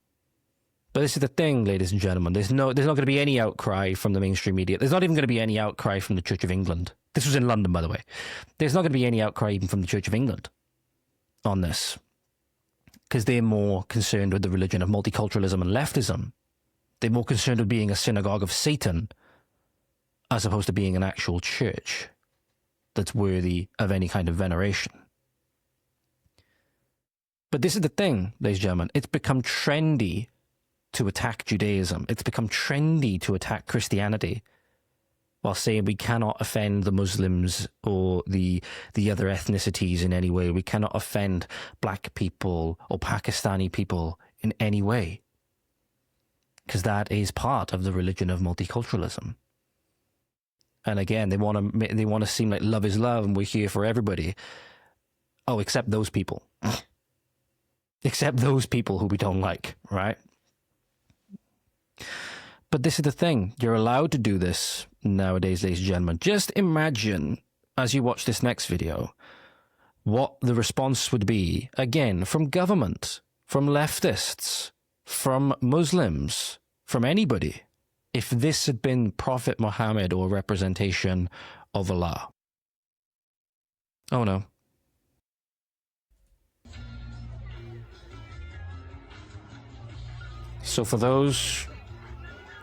S1: But this is the thing, ladies and gentlemen. There's not going to be any outcry from the mainstream media. There's not even going to be any outcry from the Church of England. This was in London, by the way. There's not going to be any outcry even from the Church of England on this. Because they're more concerned with the religion of multiculturalism and leftism. They're more concerned with being a synagogue of Satan as opposed to being an actual church that's worthy of any kind of veneration. But this is the thing, ladies and gentlemen. It's become trendy to attack Judaism. It's become trendy to attack Christianity while saying we cannot offend the Muslims or the other ethnicities in any way. We cannot offend black people or Pakistani people in any way. Because that is part of the religion of multiculturalism. And again, they want to seem like love is love and we're here for everybody. Oh, except those people. Except those people who we don't like, right? But this is the thing. You're allowed to do this nowadays, ladies and gentlemen. Just imagine, as you watch this next video, what the response would be, again, from government, from leftists, from Muslims, from anybody, if this had been Prophet Muhammad or representation of Allah. Oh no. So for those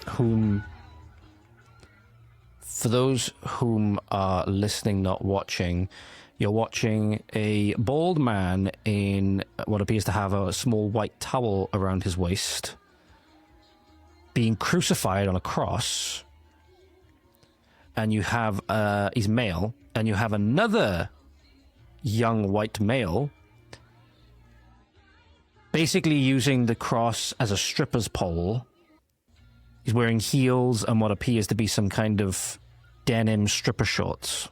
S1: whom are listening, not watching, you're watching a bald man in what appears to have a small white towel around his waist, being crucified on a cross, and you have, he's male, and you have another young white male basically using the cross as a stripper's pole. He's wearing heels and what appears to be some kind of denim stripper shorts.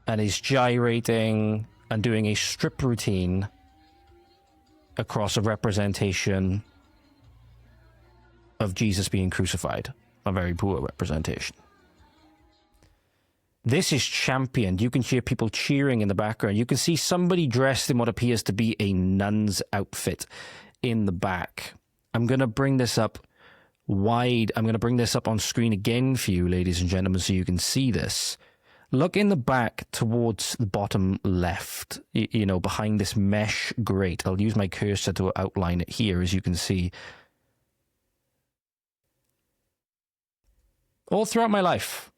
S1: And he's gyrating and doing a strip routine across a representation of Jesus being crucified. A very poor representation. This is championed. You can hear people cheering in the background. You can see somebody dressed in what appears to be a nun's outfit in the back. I'm going to bring this up wide. I'm going to bring this up on screen again for you, ladies and gentlemen, so you can see this. Look in the back towards the bottom left, you know, behind this mesh grate. I'll use my cursor to outline it here, as you can see. All throughout my life,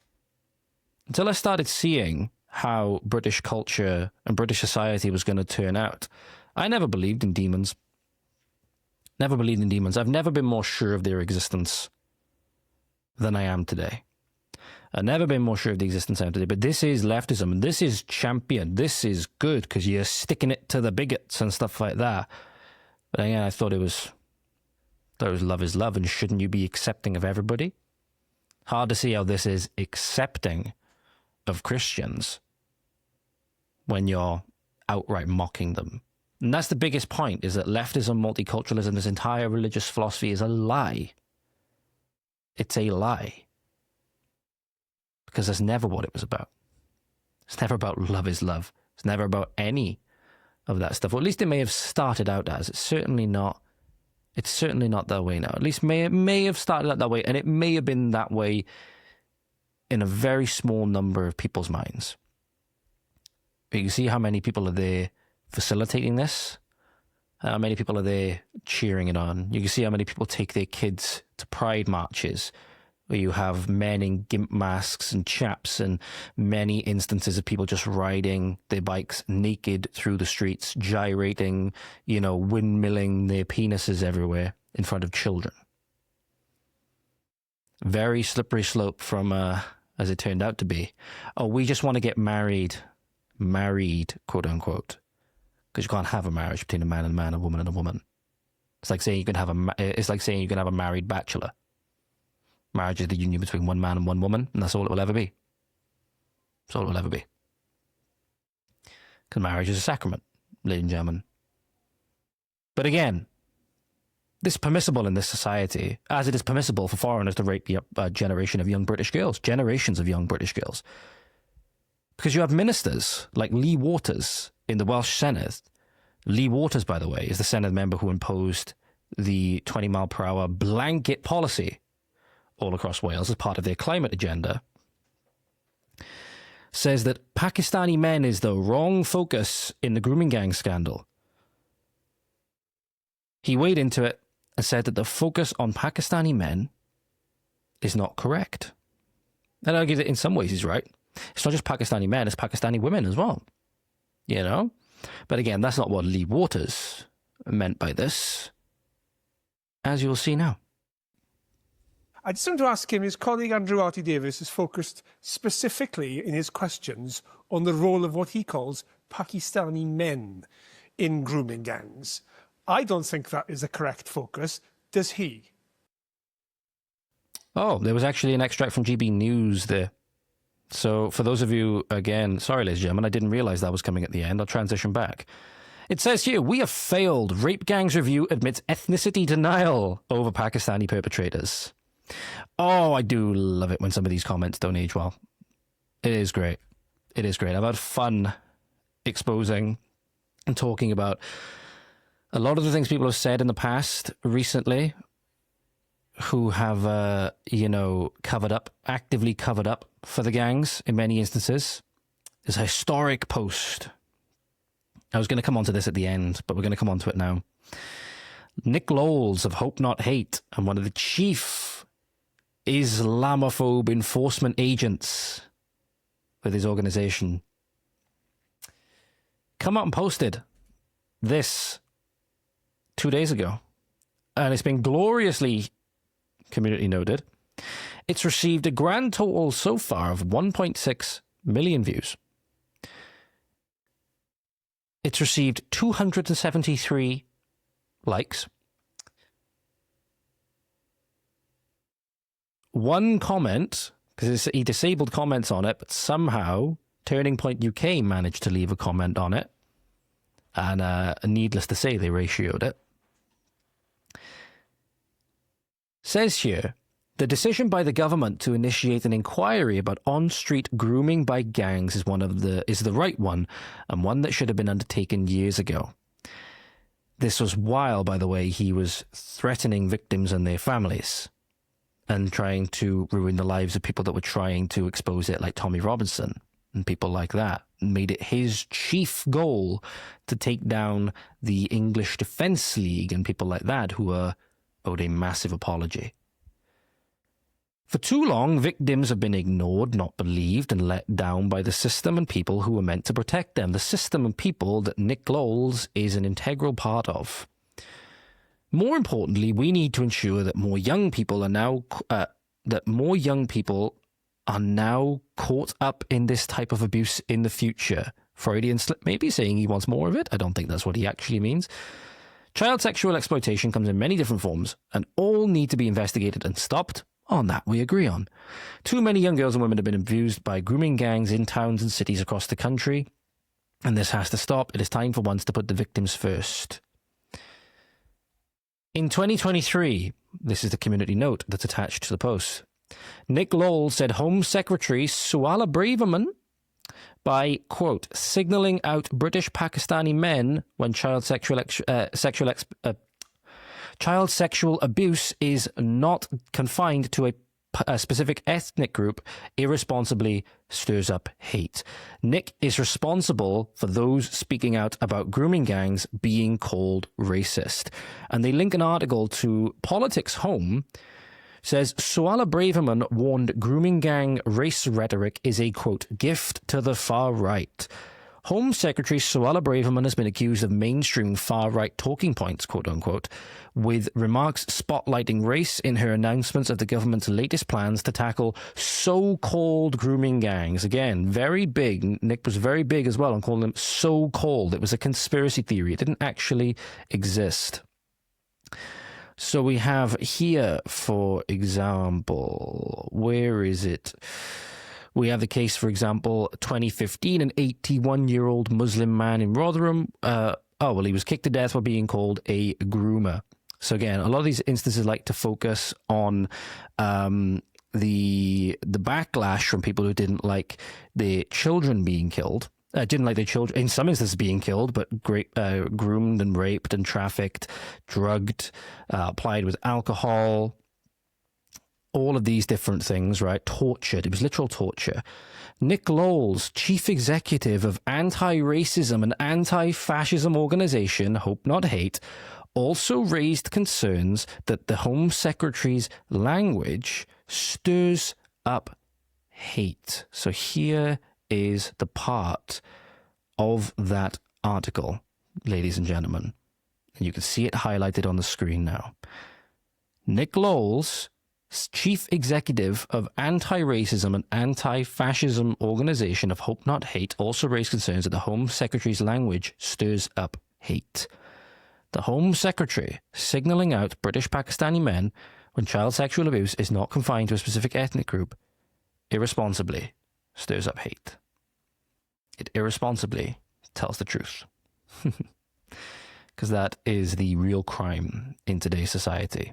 S1: until I started seeing how British culture and British society was going to turn out, I never believed in demons. Never believed in demons. I've never been more sure of their existence than I am today. I've never been more sure of the existence I am today. But this is leftism, and this is champion. This is good, because you're sticking it to the bigots and stuff like that. But again, I thought it was love is love, and shouldn't you be accepting of everybody? Hard to see how this is accepting of Christians when you're outright mocking them. And that's the biggest point, is that leftism, multiculturalism, this entire religious philosophy is a lie. It's a lie. Because that's never what it was about. It's never about love is love. It's never about any of that stuff. Or at least it may have started out as. It's certainly not that way now. At least it may have started out that way, and it may have been that way in a very small number of people's minds. But you can see how many people are there facilitating this, how many people are there cheering it on. You can see how many people take their kids to pride marches, where you have men in gimp masks and chaps, and many instances of people just riding their bikes naked through the streets, gyrating, you know, windmilling their penises everywhere in front of children. Very slippery slope from, as it turned out to be, oh, we just want to get married, quote unquote, because you can't have a marriage between a man and a man, a woman and a woman. It's like saying you can have a married bachelor. Marriage is the union between one man and one woman, and that's all it will ever be. That's all it will ever be. Because marriage is a sacrament, ladies and gentlemen. But again, this is permissible in this society, as it is permissible for foreigners to rape a generation of young British girls, generations of young British girls. Because you have ministers like Lee Waters in the Welsh Senedd. Lee Waters, by the way, is the Senedd member who imposed the 20-mile-per-hour blanket policy all across Wales as part of their climate agenda, says that Pakistani men is the wrong focus in the grooming gang scandal. He weighed into it and said that the focus on Pakistani men is not correct. And I argue that in some ways he's right. It's not just Pakistani men, it's Pakistani women as well. You know? But again, that's not what Lee Waters meant by this, as you'll see now.
S9: I just want to ask him, his colleague Andrew Arty-Davis has focused specifically in his questions on the role of what he calls Pakistani men in grooming gangs. I don't think that is a correct focus. Does he?
S1: Oh, there was actually an extract from GB News there. So for those of you, again, sorry, ladies and gentlemen, I didn't realise that was coming at the end. I'll transition back. It says here, we have failed. Rape gangs review admits ethnicity denial over Pakistani perpetrators. Oh, I do love it when some of these comments don't age well. It is great. It is great. I've had fun exposing and talking about a lot of the things people have said in the past recently who have, actively covered up for the gangs in many instances. There's a historic post. I was going to come on to this at the end, but we're going to come on to it now. Nick Lowles of Hope Not Hate and one of the chief Islamophobe enforcement agents with his organization, come out and posted this 2 days ago. And it's been gloriously community noted. It's received a grand total so far of 1.6 million views. It's received 273 likes. One comment, because he disabled comments on it, but somehow Turning Point UK managed to leave a comment on it. And needless to say, they ratioed it. Says here, the decision by the government to initiate an inquiry about on-street grooming by gangs is the right one, and one that should have been undertaken years ago. This was while, by the way, he was threatening victims and their families and trying to ruin the lives of people that were trying to expose it, like Tommy Robinson and people like that, and made it his chief goal to take down the English Defence League and people like that who owed a massive apology. For too long, victims have been ignored, not believed, and let down by the system and people who were meant to protect them. The system and people that Nick Lowles is an integral part of. More importantly, we need to ensure that more young people are now caught up in this type of abuse in the future. Freudian slip, maybe saying he wants more of it. I don't think that's what he actually means. Child sexual exploitation comes in many different forms, and all need to be investigated and stopped. On that we agree on. Too many young girls and women have been abused by grooming gangs in towns and cities across the country, and this has to stop. It is time for once to put the victims first. In 2023, this is the community note that's attached to the post, Nick Lowles said Home Secretary Suala Braverman, by, quote, signalling out British Pakistani men when child sexual abuse is not confined to a specific ethnic group, irresponsibly stirs up hate. Nick is responsible for those speaking out about grooming gangs being called racist. And they link an article to Politics Home, says Suala Braverman warned grooming gang race rhetoric is a, quote, gift to the far right. Home Secretary Suala Braverman has been accused of mainstream far-right talking points, quote-unquote, with remarks spotlighting race in her announcements of the government's latest plans to tackle so-called grooming gangs. Again, very big. Nick was very big as well on calling them so-called. It was a conspiracy theory. It didn't actually exist. So we have here, for example, where is it? We have the case, for example, 2015, an 81-year-old Muslim man in Rotherham. He was kicked to death for being called a groomer. So again, a lot of these instances like to focus on the backlash from people who didn't like their children being killed. Didn't like their children, in some instances, being killed, but groomed and raped and trafficked, drugged, applied with alcohol. All of these different things, right? Tortured. It was literal torture. Nick Lowles, chief executive of anti-racism and anti-fascism organization, Hope Not Hate, also raised concerns that the Home Secretary's language stirs up hate. So here is the part of that article, ladies and gentlemen. And you can see it highlighted on the screen now. Nick Lowles, chief executive of anti-racism and anti-fascism organization of Hope Not Hate, also raised concerns that the Home Secretary's language stirs up hate. The Home Secretary signaling out British Pakistani men when child sexual abuse is not confined to a specific ethnic group irresponsibly stirs up hate. It irresponsibly tells the truth. Because that is the real crime in today's society.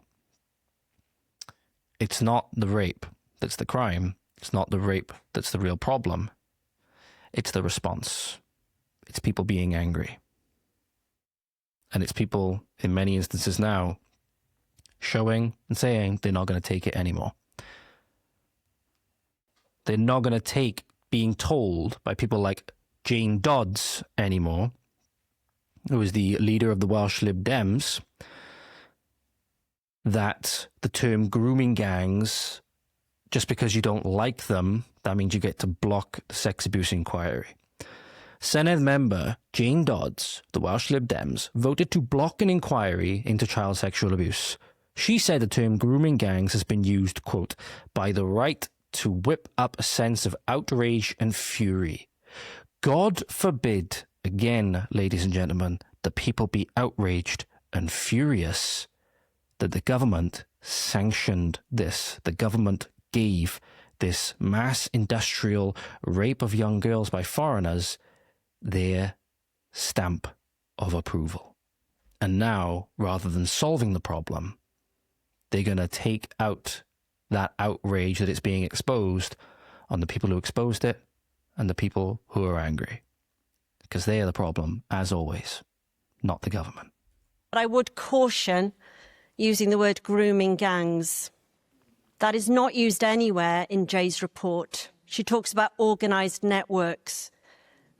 S1: It's not the rape that's the crime. It's not the rape that's the real problem. It's the response. It's people being angry. And it's people, in many instances now, showing and saying they're not going to take it anymore. They're not going to take being told by people like Jane Dodds anymore, who is the leader of the Welsh Lib Dems, that the term grooming gangs, just because you don't like them, that means you get to block the sex abuse inquiry. Senedd member Jane Dodds, the Welsh Lib Dems, voted to block an inquiry into child sexual abuse. She said the term grooming gangs has been used, quote, by the right to whip up a sense of outrage and fury. God forbid, again, ladies and gentlemen, that people be outraged and furious that the government sanctioned this. The government gave this mass industrial rape of young girls by foreigners their stamp of approval. And now, rather than solving the problem, they're going to take out that outrage that it's being exposed on the people who exposed it and the people who are angry. Because they are the problem, as always, not the government.
S10: But I would caution using the word grooming gangs. That is not used anywhere in Jay's report. She talks about organised networks.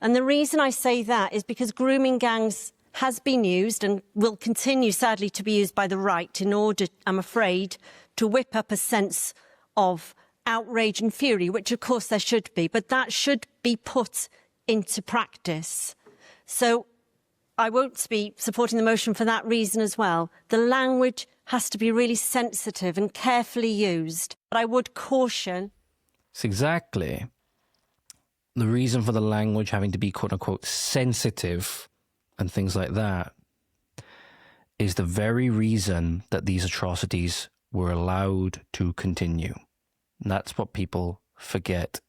S10: And the reason I say that is because grooming gangs has been used and will continue, sadly, to be used by the right in order, I'm afraid, to whip up a sense of outrage and fury, which, of course, there should be. But that should be put into practice. So I won't be supporting the motion for that reason as well. The language has to be really sensitive and carefully used. But I would caution.
S1: It's exactly the reason for the language having to be, quote unquote, sensitive and things like that is the very reason that these atrocities were allowed to continue. And that's what people forget.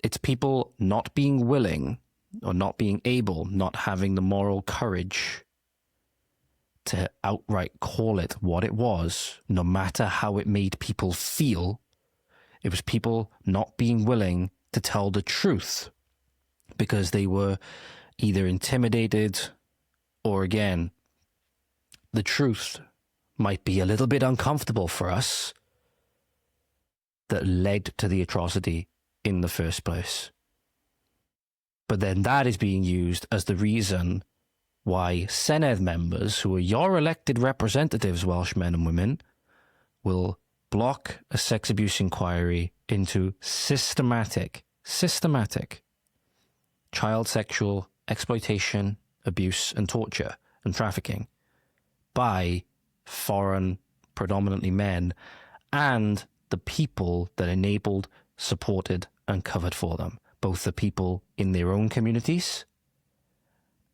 S1: It's people not being willing or not being able, not having the moral courage to outright call it what it was, no matter how it made people feel. It was people not being willing to tell the truth because they were either intimidated or, again, the truth might be a little bit uncomfortable for us that led to the atrocity in the first place. But then that is being used as the reason why Senedd members, who are your elected representatives, Welsh men and women, will block a sex abuse inquiry into systematic child sexual exploitation, abuse and torture and trafficking by foreign, predominantly men, and the people that enabled, supported and covered for them. Both the people in their own communities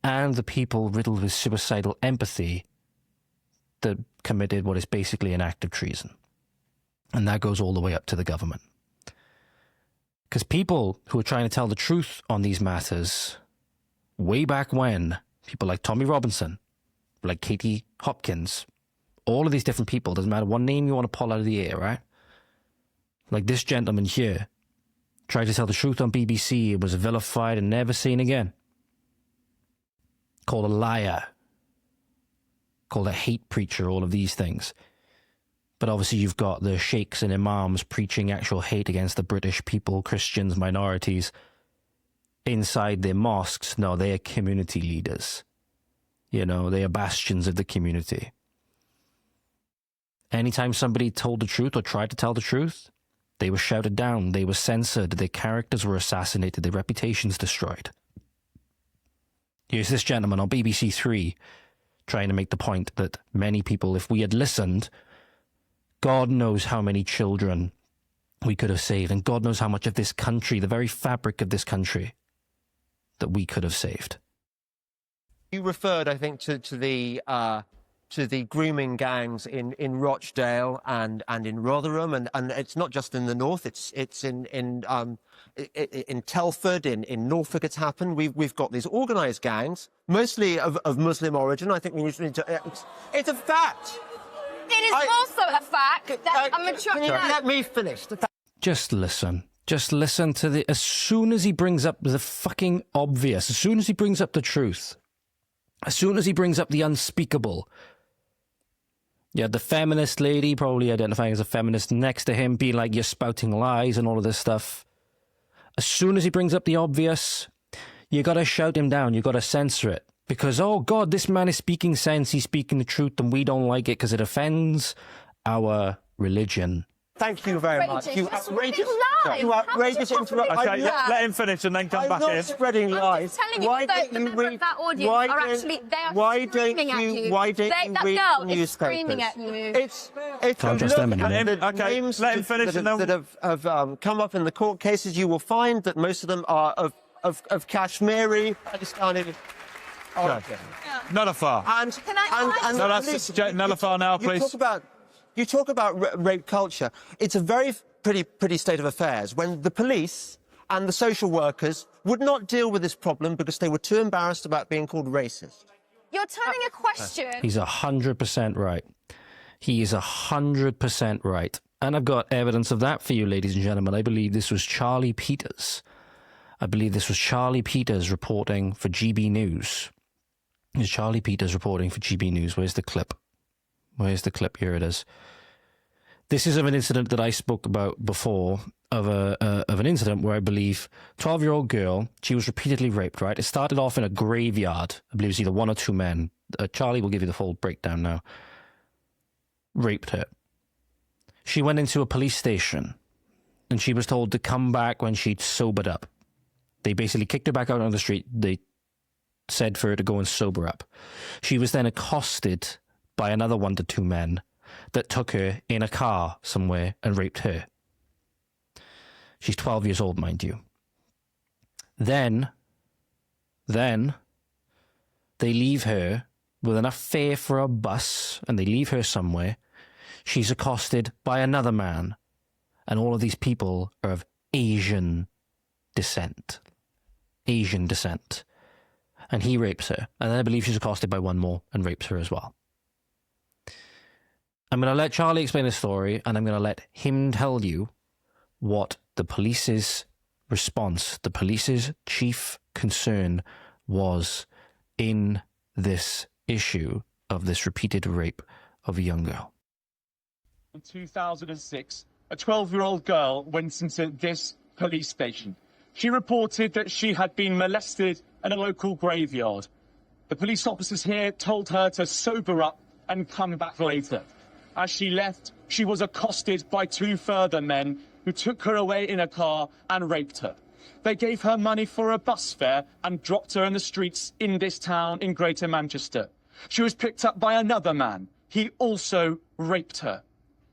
S1: and the people riddled with suicidal empathy that committed what is basically an act of treason. And that goes all the way up to the government. Because people who are trying to tell the truth on these matters, way back when, people like Tommy Robinson, like Katie Hopkins, all of these different people, doesn't matter what name you want to pull out of the air, right? Like this gentleman here, tried to tell the truth on BBC and was vilified and never seen again. Called a liar. Called a hate preacher, all of these things. But obviously you've got the sheikhs and imams preaching actual hate against the British people, Christians, minorities, inside their mosques. No, they are community leaders. You know, they are bastions of the community. Anytime somebody told the truth or tried to tell the truth, they were shouted down, they were censored, their characters were assassinated, their reputations destroyed. Here's this gentleman on BBC Three trying to make the point that many people, if we had listened, God knows how many children we could have saved, and God knows how much of this country, the very fabric of this country, that we could have saved.
S11: You referred, I think, to the grooming gangs in Rochdale and in Rotherham, and it's not just in the north. It's in Telford, in Norfolk. It's happened. We've got these organised gangs, mostly of Muslim origin. I think we need to. It's a fact.
S12: It is also a fact that a majority.
S11: Let me finish.
S1: Just listen. Just listen to the. As soon as he brings up the fucking obvious, as soon as he brings up the truth, as soon as he brings up the unspeakable. You had the feminist lady, probably identifying as a feminist, next to him, being like, you're spouting lies and all of this stuff. As soon as he brings up the obvious, you got to shout him down. You got to censor it. Because, oh God, this man is speaking sense, he's speaking the truth, and we don't like it because it offends our religion.
S11: Thank you very much. You outrageous, interruption.
S13: Okay, let him finish and then come back in.
S11: I'm not spreading lies.
S12: Why don't you read that audience?
S11: Why
S12: are
S11: don't
S12: actually, they are screaming at you.
S11: Why don't you
S12: that
S11: read
S12: girl
S11: the
S12: is screaming
S11: newspapers?
S12: at you.
S11: It's
S1: Can't trust them anymore.
S13: Okay, let him finish and then...
S11: that have come up in the court cases. You will find that most of them are of Kashmiri, Pakistani origin.
S13: Nullify.
S11: And
S13: no, that's nullify now, please.
S11: You talk about rape culture. It's a very pretty state of affairs when the police and the social workers would not deal with this problem because they were too embarrassed about being called racist.
S12: You're turning a question.
S1: He's 100% right. He is 100% right. And I've got evidence of that for you, ladies and gentlemen. I believe this was Charlie Peters. Reporting for GB News. Is Charlie Peters reporting for GB News? Where's the clip? Here it is. This is of an incident that I spoke about before, of an incident where I believe 12-year-old girl, she was repeatedly raped, right? It started off in a graveyard. I believe it was either one or two men. Charlie will give you the full breakdown now. Raped her. She went into a police station and she was told to come back when she'd sobered up. They basically kicked her back out on the street. They said for her to go and sober up. She was then accosted by another 1 to 2 men that took her in a car somewhere and raped her. She's 12 years old, mind you. Then they leave her with enough fare for a bus and they leave her somewhere. She's accosted by another man, and all of these people are of Asian descent. And he rapes her, and then I believe she's accosted by one more and rapes her as well. I'm going to let Charlie explain the story, and I'm going to let him tell you what the police's response, the police's chief concern was in this issue of this repeated rape of a young girl.
S14: In 2006, a 12-year-old girl went into this police station. She reported that she had been molested in a local graveyard. The police officers here told her to sober up and come back later. As she left, she was accosted by 2 further men who took her away in a car and raped her. They gave her money for a bus fare and dropped her in the streets in this town in Greater Manchester. She was picked up by another man. He also raped her.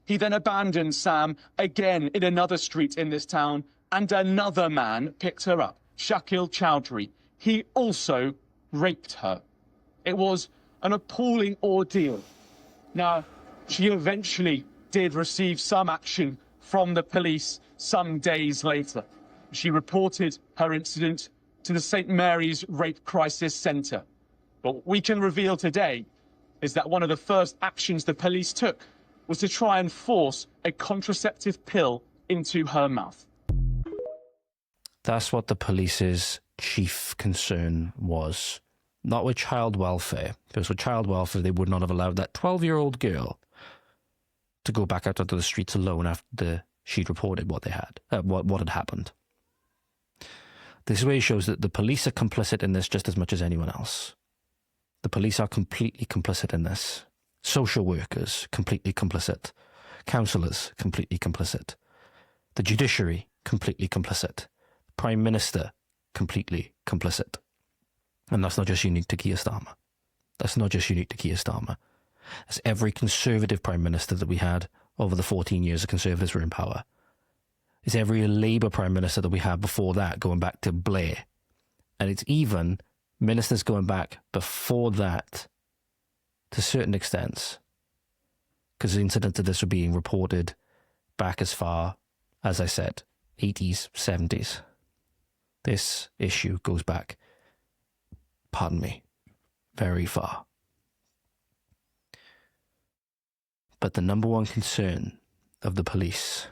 S14: He then abandoned Sam again in another street in this town, and another man picked her up, Shaqil Chowdhury. He also raped her. It was an appalling ordeal. Now, she eventually did receive some action from the police some days later. She reported her incident to the St. Mary's Rape Crisis Centre. But what we can reveal today is that one of the first actions the police took was to try and force a contraceptive pill into her mouth.
S1: That's what the police's chief concern was. Not with child welfare. If it was with child welfare, they would not have allowed that 12-year-old girl to go back out onto the streets alone after she'd reported what they had, what had happened. This way shows that the police are complicit in this just as much as anyone else. The police are completely complicit in this. Social workers, completely complicit. Counsellors, completely complicit. The judiciary, completely complicit. Prime Minister, completely complicit. And that's not just unique to Keir Starmer. That's every Conservative Prime Minister that we had over the 14 years the Conservatives were in power. It's every Labour Prime Minister that we had before that, going back to Blair. And it's even ministers going back before that to certain extents. Because incidents of this were being reported back as far, as I said, 80s, 70s. This issue goes back, pardon me, very far. But the number one concern of the police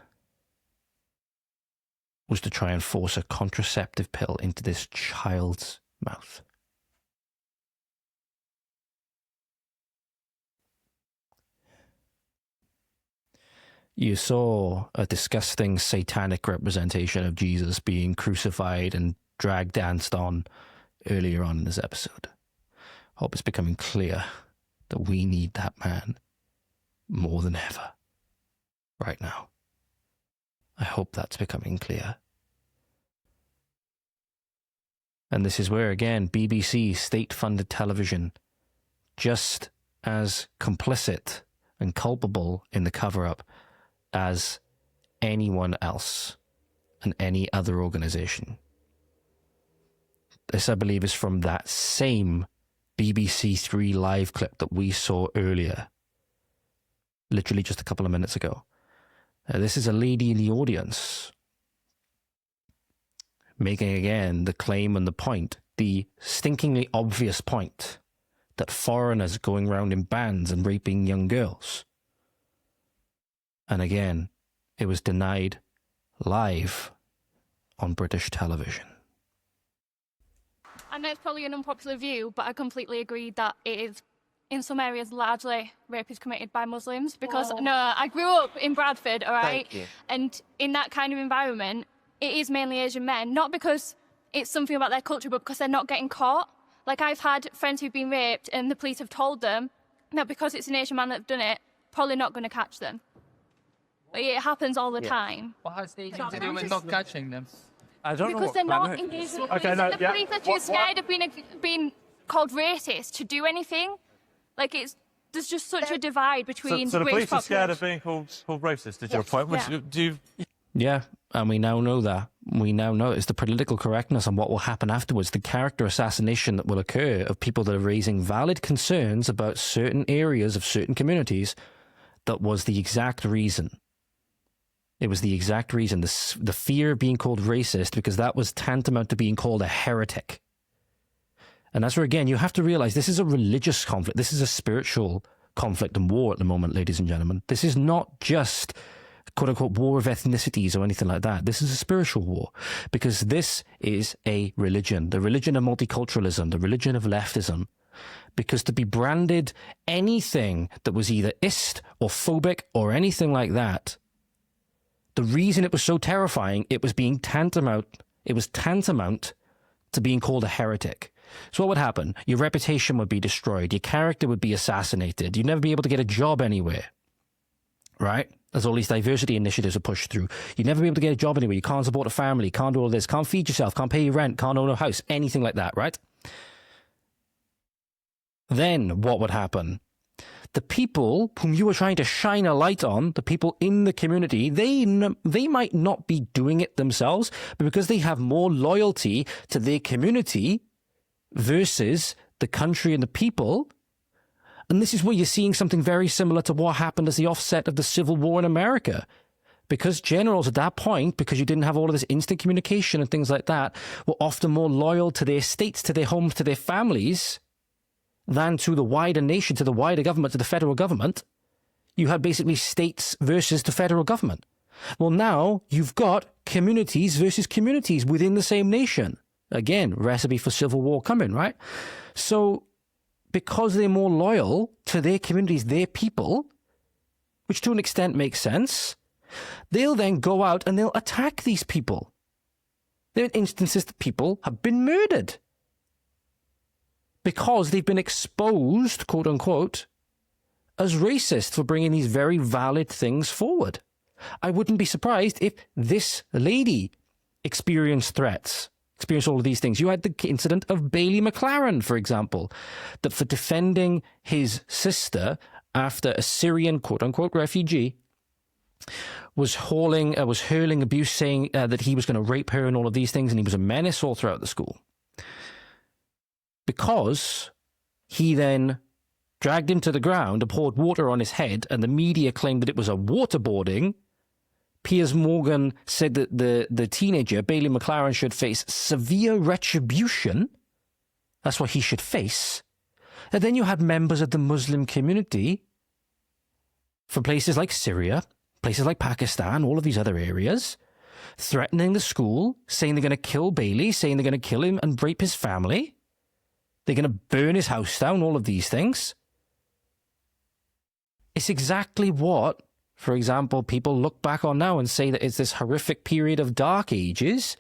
S1: was to try and force a contraceptive pill into this child's mouth. You saw a disgusting satanic representation of Jesus being crucified and drag danced on earlier on in this episode. hope it's becoming clear that we need that man more than ever right now. I hope that's becoming clear. And this is where, again, BBC, state-funded television, just as complicit and culpable in the cover-up as anyone else and any other organisation. This, I believe, is from that same BBC Three live clip that we saw earlier, literally just a couple of minutes ago. This is a lady in the audience making, again, the claim and the point, the stinkingly obvious point, that foreigners going around in bands and raping young girls. And again, it was denied live on British television.
S12: I know it's probably an unpopular view, but I completely agree that it is, in some areas, largely rape is committed by Muslims. Because, no, I grew up in Bradford, all right?
S11: Thank you.
S12: And in that kind of environment, it is mainly Asian men, not because it's something about their culture, but because they're not getting caught. Like, I've had friends who've been raped, and the police have told them that because it's an Asian man that's done it, probably not going to catch them. But it happens all the time.
S15: What has anything to do with not catching them?
S13: I don't know
S12: Because
S13: what
S12: they're not
S13: climate-
S12: engaged with
S13: Okay,
S12: police.
S13: no,
S12: The
S13: yeah.
S12: police are too scared of being called racist to do anything. Like, there's just such a divide between
S13: So the
S12: British
S13: police are scared of
S12: population.
S13: being called racist, is your point? Which,
S12: Yeah.
S13: do you...
S1: Yeah, and we now know that. We now know it's the political correctness and what will happen afterwards, the character assassination that will occur of people that are raising valid concerns about certain areas of certain communities. That was the exact reason. It was the exact reason, the fear of being called racist, because that was tantamount to being called a heretic. And that's where, again, you have to realize this is a religious conflict. This is a spiritual conflict and war at the moment, ladies and gentlemen. This is not just, quote-unquote, war of ethnicities or anything like that. This is a spiritual war, because this is a religion, the religion of multiculturalism, the religion of leftism. Because to be branded anything that was either ist or phobic or anything like that, the reason it was so terrifying, it was tantamount to being called a heretic. So what would happen? Your reputation would be destroyed. Your character would be assassinated. You'd never be able to get a job anywhere. Right? As all these diversity initiatives are pushed through. You'd never be able to get a job anywhere. You can't support a family, can't do all this, can't feed yourself, can't pay your rent, can't own a house, anything like that, right? Then what would happen? The people whom you were trying to shine a light on, the people in the community, they might not be doing it themselves, but because they have more loyalty to their community versus the country and the people. And this is where you're seeing something very similar to what happened as the offset of the Civil War in America. Because generals at that point, because you didn't have all of this instant communication and things like that, were often more loyal to their states, to their homes, to their families, than to the wider nation, to the wider government, to the federal government. You had basically states versus the federal government. Well, now you've got communities versus communities within the same nation. Again, recipe for civil war coming, right? So because they're more loyal to their communities, their people, which to an extent makes sense, they'll then go out and they'll attack these people. There are instances that people have been murdered because they've been exposed, quote unquote, as racist for bringing these very valid things forward. I wouldn't be surprised if this lady experienced threats, experienced all of these things. You had the incident of Bailey McLaren, for example, that for defending his sister after a Syrian, quote unquote, refugee was hurling abuse, saying that he was going to rape her and all of these things, and he was a menace all throughout the school. Because he then dragged him to the ground and poured water on his head, and the media claimed that it was a waterboarding. Piers Morgan said that the teenager, Bailey McLaren, should face severe retribution. That's what he should face. And then you had members of the Muslim community from places like Syria, places like Pakistan, all of these other areas, threatening the school, saying they're going to kill Bailey, saying they're going to kill him and rape his family. They're going to burn his house down, all of these things. It's exactly what, for example, people look back on now and say that it's this horrific period of dark ages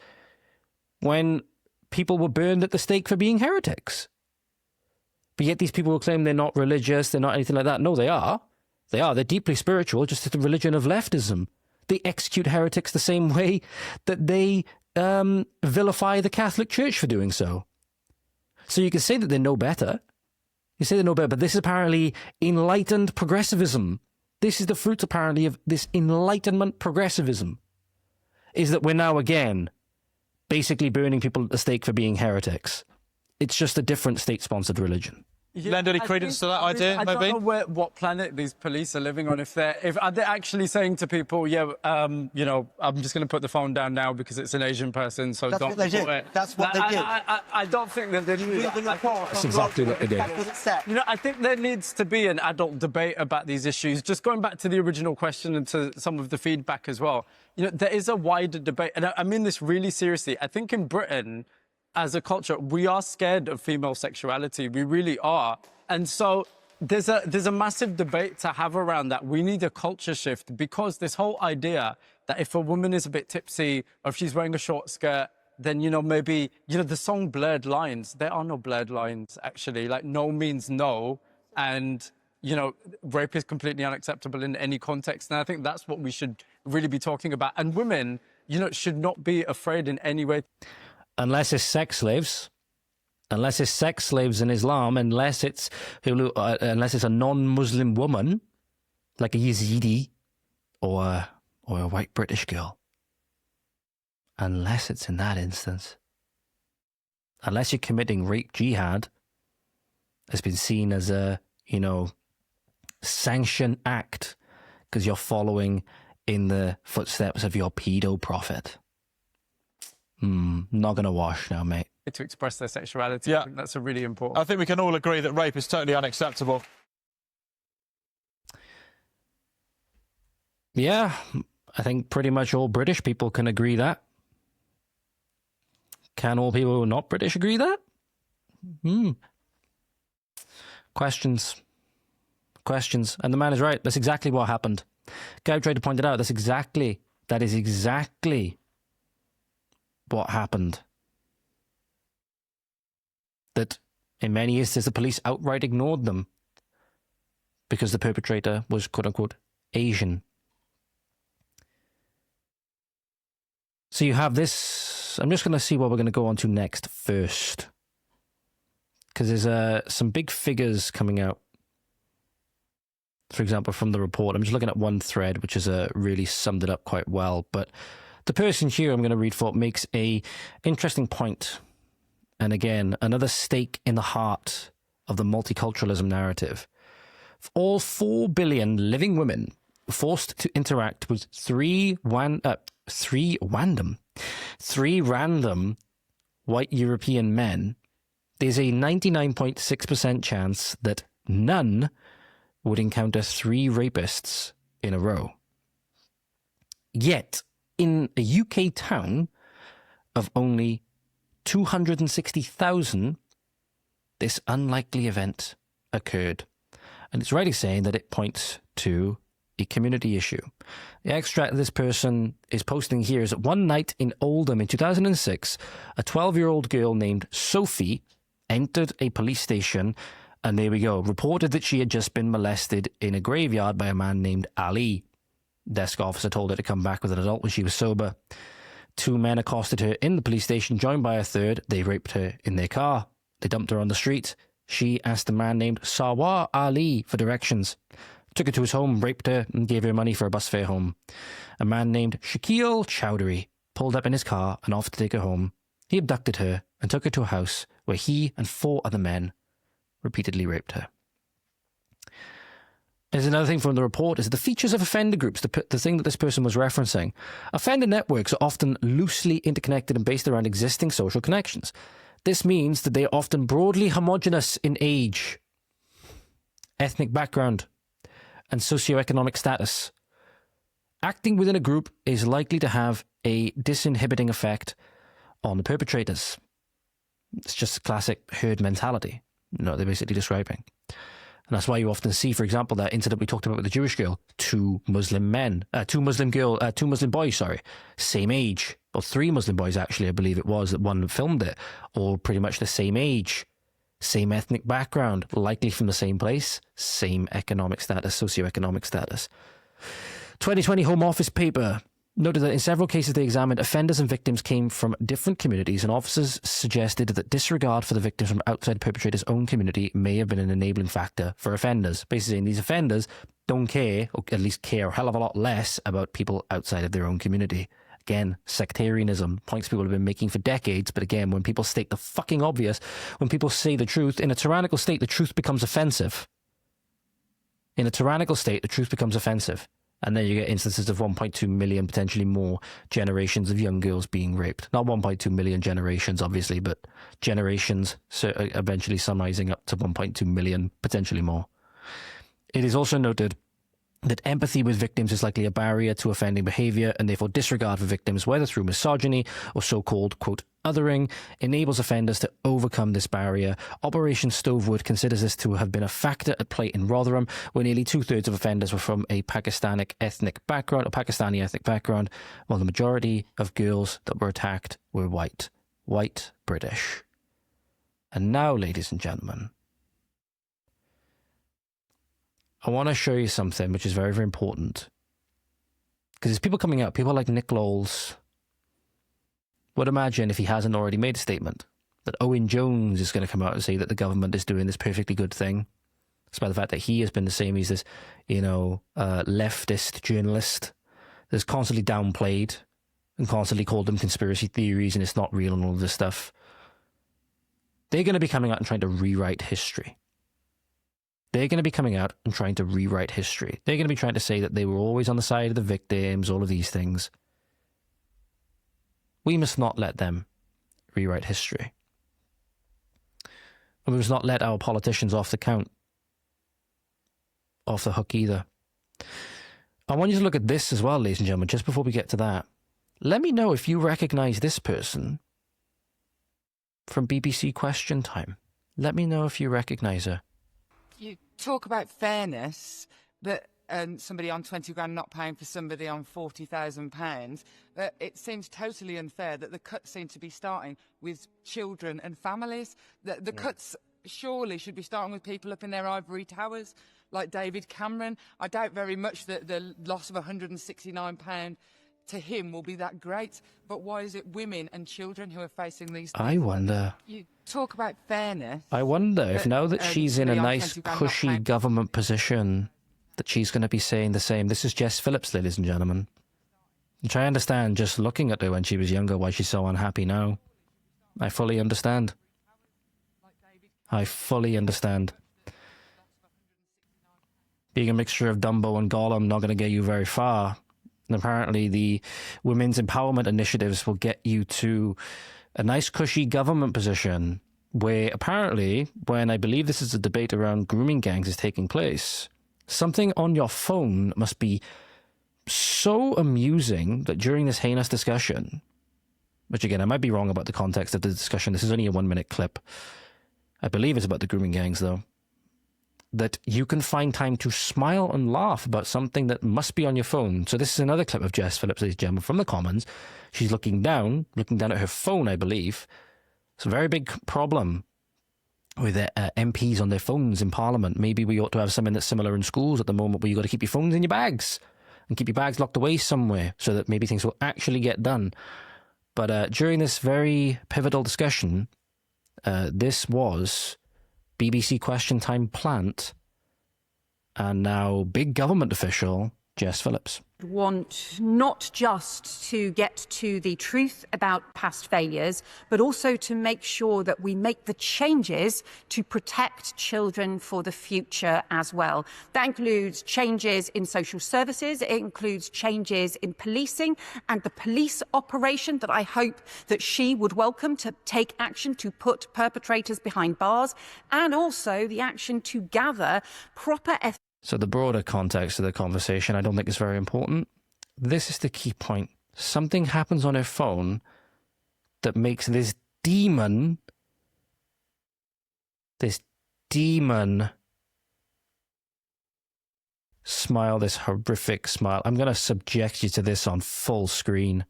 S1: when people were burned at the stake for being heretics. But yet these people will claim they're not religious, they're not anything like that. No, they are. They are. They're deeply spiritual, just the religion of leftism. They execute heretics the same way that they vilify the Catholic Church for doing so. So you can say that they know better. You say they know better, but this is apparently enlightened progressivism. This is the fruit, apparently, of this enlightenment progressivism, is that we're now, again, basically burning people at the stake for being heretics. It's just a different state-sponsored religion.
S13: Lend any credence to that idea, maybe?
S16: I don't know what planet these police are living on. If are they actually saying to people, yeah, you know, I'm just going to put the phone down now because it's an Asian person, so
S8: That's
S16: don't
S8: what they do.
S16: it.
S8: That's what they do.
S16: I don't think that they do that.
S9: That's exactly what they did.
S16: You know, I think there needs to be an adult debate about these issues. Just going back to the original question and to some of the feedback as well. You know, there is a wider debate, and I mean this really seriously. I think in Britain, as a culture, we are scared of female sexuality. We really are. And so there's a massive debate to have around that. We need a culture shift, because this whole idea that if a woman is a bit tipsy or if she's wearing a short skirt, then, you know, maybe, you know, the song Blurred Lines, there are no blurred lines, actually. Like, no means no. And, you know, rape is completely unacceptable in any context. And I think that's what we should really be talking about. And women, you know, should not be afraid in any way.
S1: Unless it's sex slaves. Unless it's sex slaves in Islam, unless it's a non-Muslim woman, like a Yazidi or a white British girl. Unless it's in that instance. Unless you're committing rape jihad, it's been seen as a, you know, sanctioned act because you're following in the footsteps of your pedo prophet. Not going to wash now, mate.
S16: To express their sexuality.
S13: Yeah.
S16: I think that's a really important.
S13: I think we can all agree that rape is totally unacceptable.
S1: Yeah, I think pretty much all British people can agree that. Can all people who are not British agree that? Questions. And the man is right. That's exactly what happened. Guy tried to point it out. That is exactly what happened. That in many instances the police outright ignored them because the perpetrator was quote-unquote Asian. So you have this. I'm just going to see what we're going to go on to next first, because there's some big figures coming out. For example, from the report, I'm just looking at one thread which is really summed it up quite well. But the person here I'm going to read for makes a interesting point. And again, another stake in the heart of the multiculturalism narrative. All 4 billion living women forced to interact with three random white European men, there's a 99.6% chance that none would encounter 3 rapists in a row. Yet, in a UK town of only 260,000, this unlikely event occurred. And it's rightly saying that it points to a community issue. The extract this person is posting here is that one night in Oldham in 2006, a 12-year-old girl named Sophie entered a police station, and there we go, reported that she had just been molested in a graveyard by a man named Ali. Desk officer told her to come back with an adult when she was sober. 2 men accosted her in the police station, joined by a third. They raped her in their car. They dumped her on the street. She asked a man named Sawar Ali for directions. Took her to his home, raped her, and gave her money for a bus fare home. A man named Shaqil Chowdhury pulled up in his car and offered to take her home. He abducted her and took her to a house where he and 4 other men repeatedly raped her. There's another thing from the report is the features of offender groups, the thing that this person was referencing. Offender networks are often loosely interconnected and based around existing social connections. This means that they are often broadly homogeneous in age, ethnic background, and socioeconomic status. Acting within a group is likely to have a disinhibiting effect on the perpetrators. It's just a classic herd mentality, you know, they're basically describing. And that's why you often see, for example, that incident we talked about with the Jewish girl, 2 Muslim boys, same age. Well, 3 Muslim boys, actually, I believe it was, that one filmed it, all pretty much the same age. same ethnic background, likely from the same place, same economic status, socioeconomic status. 2020 Home Office paper noted that in several cases they examined, offenders and victims came from different communities, and officers suggested that disregard for the victims from outside the perpetrator's own community may have been an enabling factor for offenders. Basically saying these offenders don't care, or at least care a hell of a lot less, about people outside of their own community. Again, sectarianism, points people have been making for decades, but again, when people state the fucking obvious, when people say the truth, in a tyrannical state, the truth becomes offensive. In a tyrannical state, the truth becomes offensive. And then you get instances of 1.2 million, potentially more, generations of young girls being raped. Not 1.2 million generations, obviously, but generations, so eventually summarizing up to 1.2 million, potentially more. It is also noted that empathy with victims is likely a barrier to offending behavior, and therefore disregard for victims, whether through misogyny or so-called, quote, othering, enables offenders to overcome this barrier. Operation Stovewood considers this to have been a factor at play in Rotherham, where nearly 2/3 of offenders were from a Pakistani ethnic background, while the majority of girls that were attacked were white British. And now, ladies and gentlemen, I want to show you something which is very, very important. Because there's people coming out, people like Nick Lowles would imagine, if he hasn't already made a statement, that Owen Jones is going to come out and say that the government is doing this perfectly good thing, despite the fact that he has been the same as this, leftist journalist that's constantly downplayed and constantly called them conspiracy theories and it's not real and all of this stuff. They're going to be coming out and trying to rewrite history. They're going to be coming out and trying to rewrite history. They're going to be trying to say that they were always on the side of the victims, all of these things. We must not let them rewrite history. And we must not let our politicians off the hook either. I want you to look at this as well, ladies and gentlemen, just before we get to that. Let me know if you recognize this person from BBC Question Time. Let me know if you recognize her.
S17: You talk about fairness, but somebody on 20 grand not paying for somebody on £40,000, but it seems totally unfair that the cuts seem to be starting with children and families. The cuts surely should be starting with people up in their ivory towers, like David Cameron. I doubt very much that the loss of £169 to him will be that great, but why is it women and children who are facing these things?
S1: I wonder.
S17: You talk about fairness.
S1: I wonder if now that she's in a nice, cushy government position, that she's going to be saying the same. This is Jess Phillips, ladies and gentlemen. Which I understand, just looking at her when she was younger, why she's so unhappy now. I fully understand. I fully understand. Being a mixture of Dumbo and Gollum, not going to get you very far. And apparently the women's empowerment initiatives will get you to a nice cushy government position where apparently, when I believe this is a debate around grooming gangs is taking place, something on your phone must be so amusing that during this heinous discussion, which again, I might be wrong about the context of the discussion, this is only a 1-minute clip. I believe it's about the grooming gangs though. That you can find time to smile and laugh about something that must be on your phone. So this is another clip of Jess Phillips, ladies and gentlemen, from the Commons. She's looking down at her phone, I believe. It's a very big problem with MPs on their phones in Parliament. Maybe we ought to have something that's similar in schools at the moment, where you've got to keep your phones in your bags and keep your bags locked away somewhere so that maybe things will actually get done. But during this very pivotal discussion, this was BBC Question Time plant and now big government official Jess Phillips.
S18: Want not just to get to the truth about past failures, but also to make sure that we make the changes to protect children for the future as well. That includes changes in social services, it includes changes in policing and the police operation that I hope that she would welcome to take action to put perpetrators behind bars, and also the action to gather proper
S1: So the broader context of the conversation, I don't think is very important. This is the key point. Something happens on her phone that makes this demon smile, this horrific smile. I'm going to subject you to this on full screen.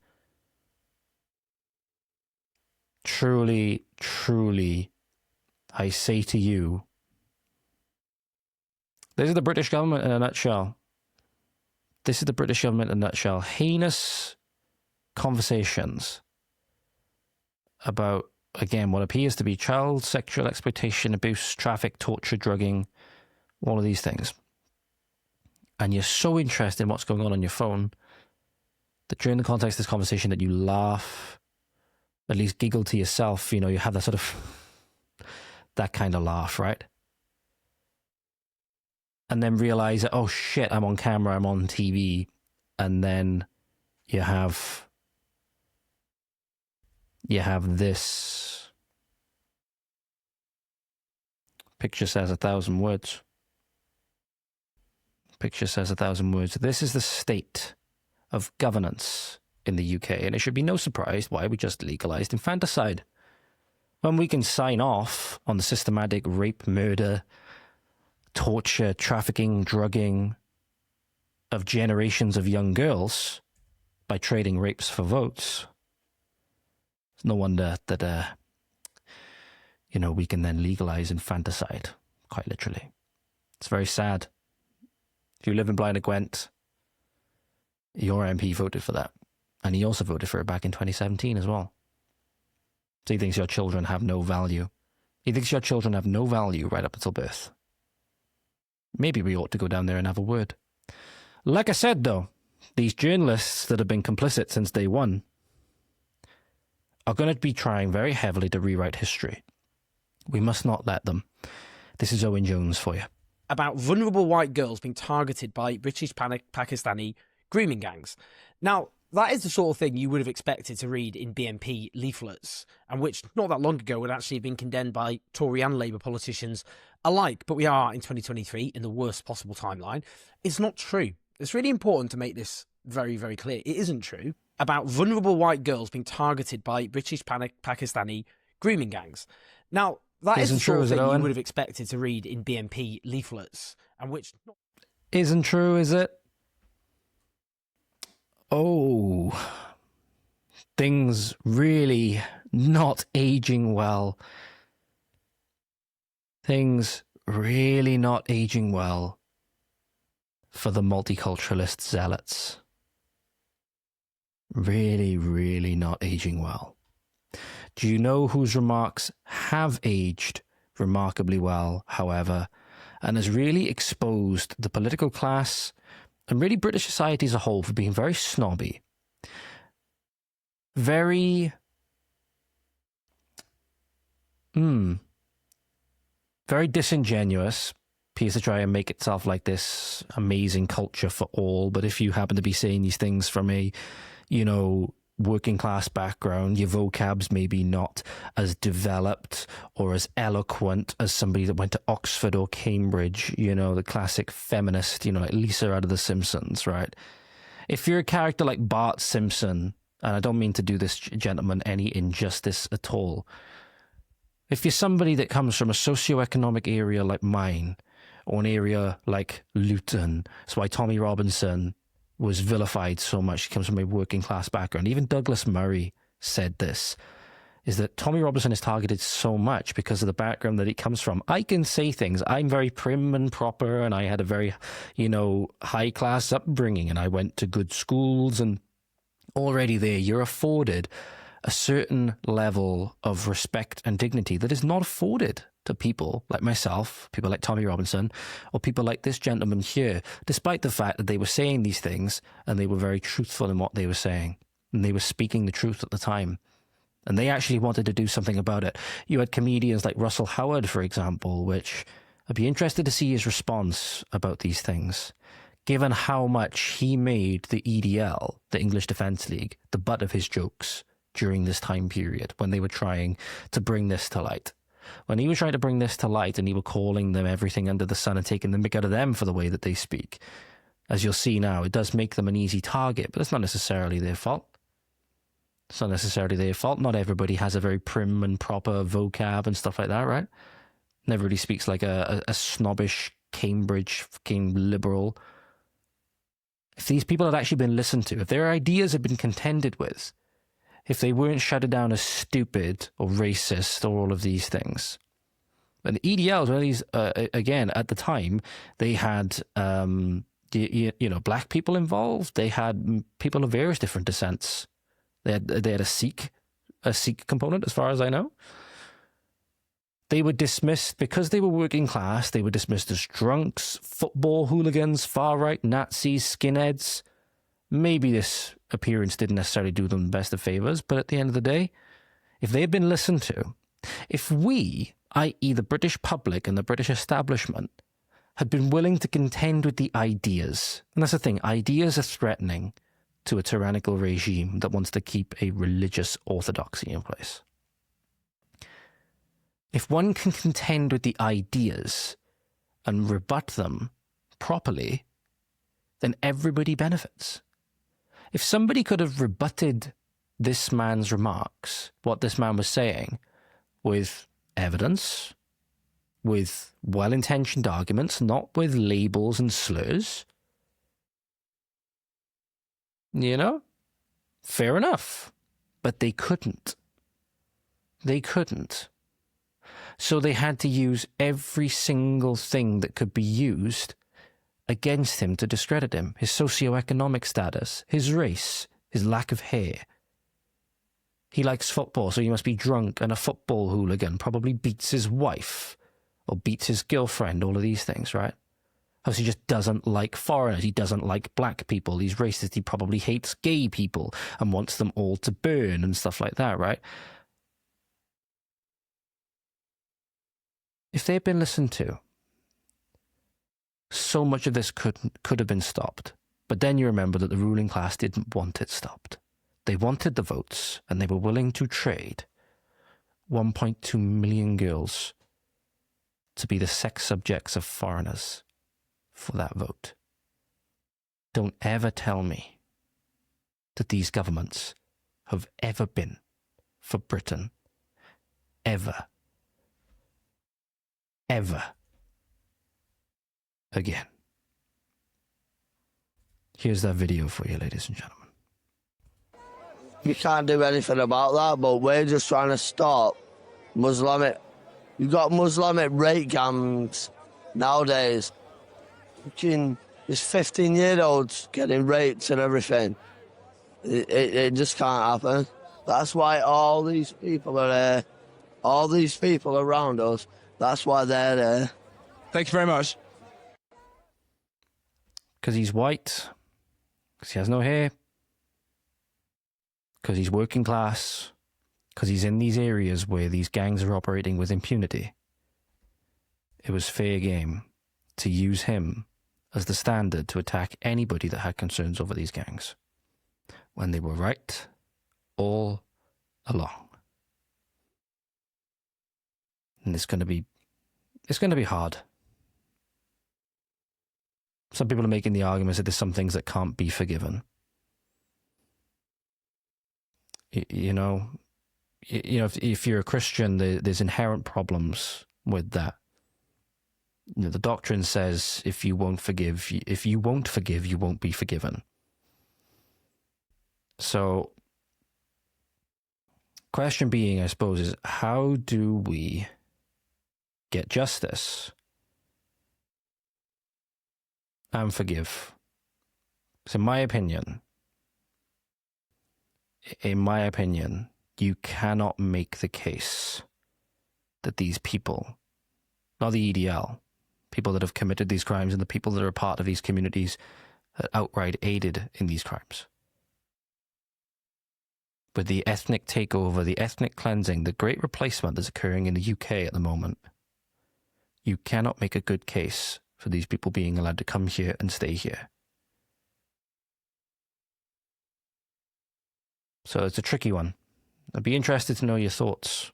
S1: Truly, truly I say to you, this is the British government in a nutshell. This is the British government in a nutshell. Heinous conversations about, again, what appears to be child sexual exploitation, abuse, traffic, torture, drugging, all of these things. And you're so interested in what's going on your phone that during the context of this conversation that you laugh, at least giggle to yourself, you know, you have that sort of, that kind of laugh, right? And then realize that, oh shit, I'm on camera, I'm on TV. And then you have this. Picture says 1,000 words. Picture says 1,000 words. This is the state of governance in the UK, and it should be no surprise why we just legalized infanticide. When we can sign off on the systematic rape, murder, torture, trafficking, drugging of generations of young girls by trading rapes for votes, it's no wonder that, you know, we can then legalize infanticide, quite literally. It's very sad. If you live in Blaenau Gwent, your MP voted for that. And he also voted for it back in 2017 as well. So he thinks your children have no value. He thinks your children have no value right up until birth. Maybe we ought to go down there and have a word. Like I said, though, these journalists that have been complicit since day one are going to be trying very heavily to rewrite history. We must not let them. This is Owen Jones for you.
S19: About vulnerable white girls being targeted by British Pakistani grooming gangs. Now, that is the sort of thing you would have expected to read in BNP leaflets, and which not that long ago would actually have been condemned by Tory and Labour politicians alike. But we are in 2023 in the worst possible timeline. It's not true. It's really important to make this very, very clear. It isn't true. About vulnerable white girls being targeted by British Pakistani grooming gangs. Now, that is the sort of thing you would have expected to read in BNP leaflets, and which
S1: isn't true, is it? Oh, things really not aging well. Things really not aging well for the multiculturalist zealots. Really, really not aging well. Do you know whose remarks have aged remarkably well, however, and has really exposed the political class and really British society as a whole for being very snobby, very disingenuous, appears to try and make itself like this amazing culture for all. But if you happen to be saying these things from a, you know, working class background, your vocab's maybe not as developed or as eloquent as somebody that went to Oxford or Cambridge, you know, the classic feminist, you know, like Lisa out of The Simpsons, right? If you're a character like Bart Simpson, and I don't mean to do this gentleman any injustice at all, if you're somebody that comes from a socioeconomic area like mine, or an area like Luton, that's why Tommy Robinson was vilified so much. He comes from a working class background. Even Douglas Murray said this, is that Tommy Robinson is targeted so much because of the background that he comes from. I can say things. I'm very prim and proper, and I had a very, you know, high class upbringing, and I went to good schools, and already there you're afforded a certain level of respect and dignity that is not afforded to people like myself, people like Tommy Robinson, or people like this gentleman here, despite the fact that they were saying these things and they were very truthful in what they were saying, and they were speaking the truth at the time, and they actually wanted to do something about it. You had comedians like Russell Howard, for example, which I'd be interested to see his response about these things, given how much he made the EDL, the English Defence League, the butt of his jokes during this time period when they were trying to bring this to light. When he was trying to bring this to light and he was calling them everything under the sun and taking the mick out of them for the way that they speak, as you'll see now, it does make them an easy target, but it's not necessarily their fault. It's not necessarily their fault. Not everybody has a very prim and proper vocab and stuff like that, right? And everybody speaks like a snobbish Cambridge fucking liberal. If these people had actually been listened to, if their ideas had been contended with, if they weren't shouted down as stupid or racist or all of these things, And the EDLs, one of these, again, at the time, they had, black people involved. They had people of various different descents. They had a Sikh component, as far as I know. They were dismissed, because they were working class, they were dismissed as drunks, football hooligans, far-right, Nazis, skinheads. Maybe this appearance didn't necessarily do them the best of favors, but at the end of the day, if they had been listened to, if we, i.e. the British public and the British establishment, had been willing to contend with the ideas, and that's the thing, ideas are threatening to a tyrannical regime that wants to keep a religious orthodoxy in place. If one can contend with the ideas and rebut them properly, then everybody benefits. If somebody could have rebutted this man's remarks, what this man was saying, with evidence, with well-intentioned arguments, not with labels and slurs, fair enough. But they couldn't. They couldn't. So they had to use every single thing that could be used against him to discredit him. His socioeconomic status, his race, his lack of hair. He likes football, so he must be drunk and a football hooligan, probably beats his wife or beats his girlfriend, all of these things, right? Because he just doesn't like foreigners. He doesn't like black people. He's racist. He probably hates gay people and wants them all to burn and stuff like that, right? If they had been listened to, so much of this could have been stopped. But then you remember that the ruling class didn't want it stopped. They wanted the votes, and they were willing to trade 1.2 million girls to be the sex subjects of foreigners for that vote. Don't ever tell me that these governments have ever been for Britain. Ever. Ever. Again. Here's that video for you, ladies and gentlemen.
S20: You can't do anything about that, but we're just trying to stop Muslimic. You've got Muslimic rape gangs nowadays. There's 15-year-olds getting raped and everything. It just can't happen. That's why all these people are there. All these people around us, that's why they're there.
S13: Thank you very much.
S1: Because he's white. Because he has no hair. Because he's working class. Because he's in these areas where these gangs are operating with impunity. It was fair game to use him as the standard to attack anybody that had concerns over these gangs, when they were right all along. And it's going to be hard. Some people are making the argument that there's some things that can't be forgiven. If you're a Christian, there's inherent problems with that. The doctrine says if you won't forgive, you won't be forgiven. So, question being, I suppose, is how do we get justice and forgive? So in my opinion, you cannot make the case that these people, not the EDL, people that have committed these crimes and the people that are a part of these communities outright aided in these crimes. With the ethnic takeover, the ethnic cleansing, the great replacement that's occurring in the UK at the moment, you cannot make a good case for these people being allowed to come here and stay here. So it's a tricky one. I'd be interested to know your thoughts.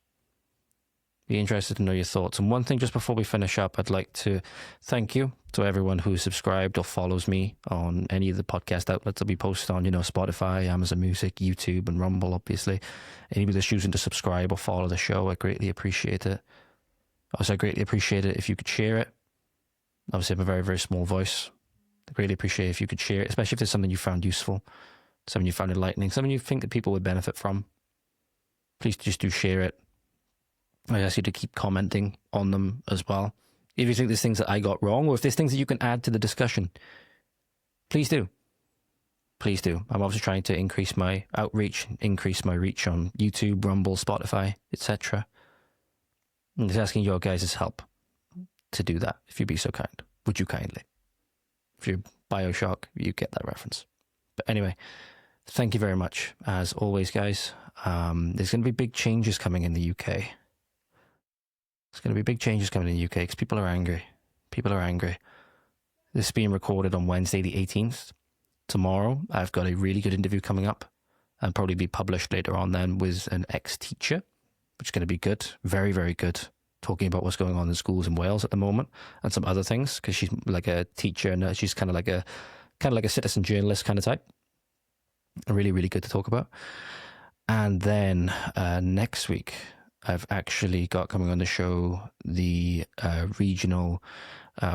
S1: And one thing just before we finish up, I'd like to thank you to everyone who's subscribed or follows me on any of the podcast outlets that we post on, Spotify, Amazon Music, YouTube, and Rumble, obviously. Anybody that's choosing to subscribe or follow the show, I greatly appreciate it. Also, I greatly appreciate it if you could share it. Obviously, I have a very, very small voice. I greatly appreciate it if you could share it, especially if there's something you found useful, something you found enlightening, something you think that people would benefit from. Please just do share it. I ask you to keep commenting on them as well. If you think there's things that I got wrong, or if there's things that you can add to the discussion, please do. Please do. I'm obviously trying to increase my outreach, increase my reach on YouTube, Rumble, Spotify, etc. I'm just asking your guys' help to do that, if you'd be so kind. Would you kindly? If you're Bioshock, you get that reference. But anyway, thank you very much. As always, guys, there's going to be big changes coming in the UK. There's going to be big changes coming in the UK because people are angry. People are angry. This is being recorded on Wednesday the 18th. Tomorrow, I've got a really good interview coming up and probably be published later on then with an ex-teacher, which is going to be good. Very, very good. Talking about what's going on in schools in Wales at the moment and some other things, because she's like a teacher and she's kind of like a citizen journalist kind of type. Really, really good to talk about. And then next week, I've actually got coming on the show the regional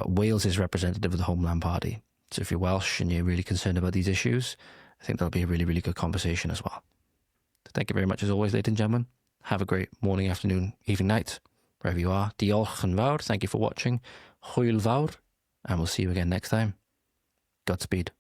S1: Wales's representative of the Homeland Party. So if you're Welsh and you're really concerned about these issues, I think that'll be a really, really good conversation as well. So thank you very much as always, ladies and gentlemen. Have a great morning, afternoon, evening, night, wherever you are. Diolch yn fawr. Thank you for watching. Hwyl fawr. And we'll see you again next time. Godspeed.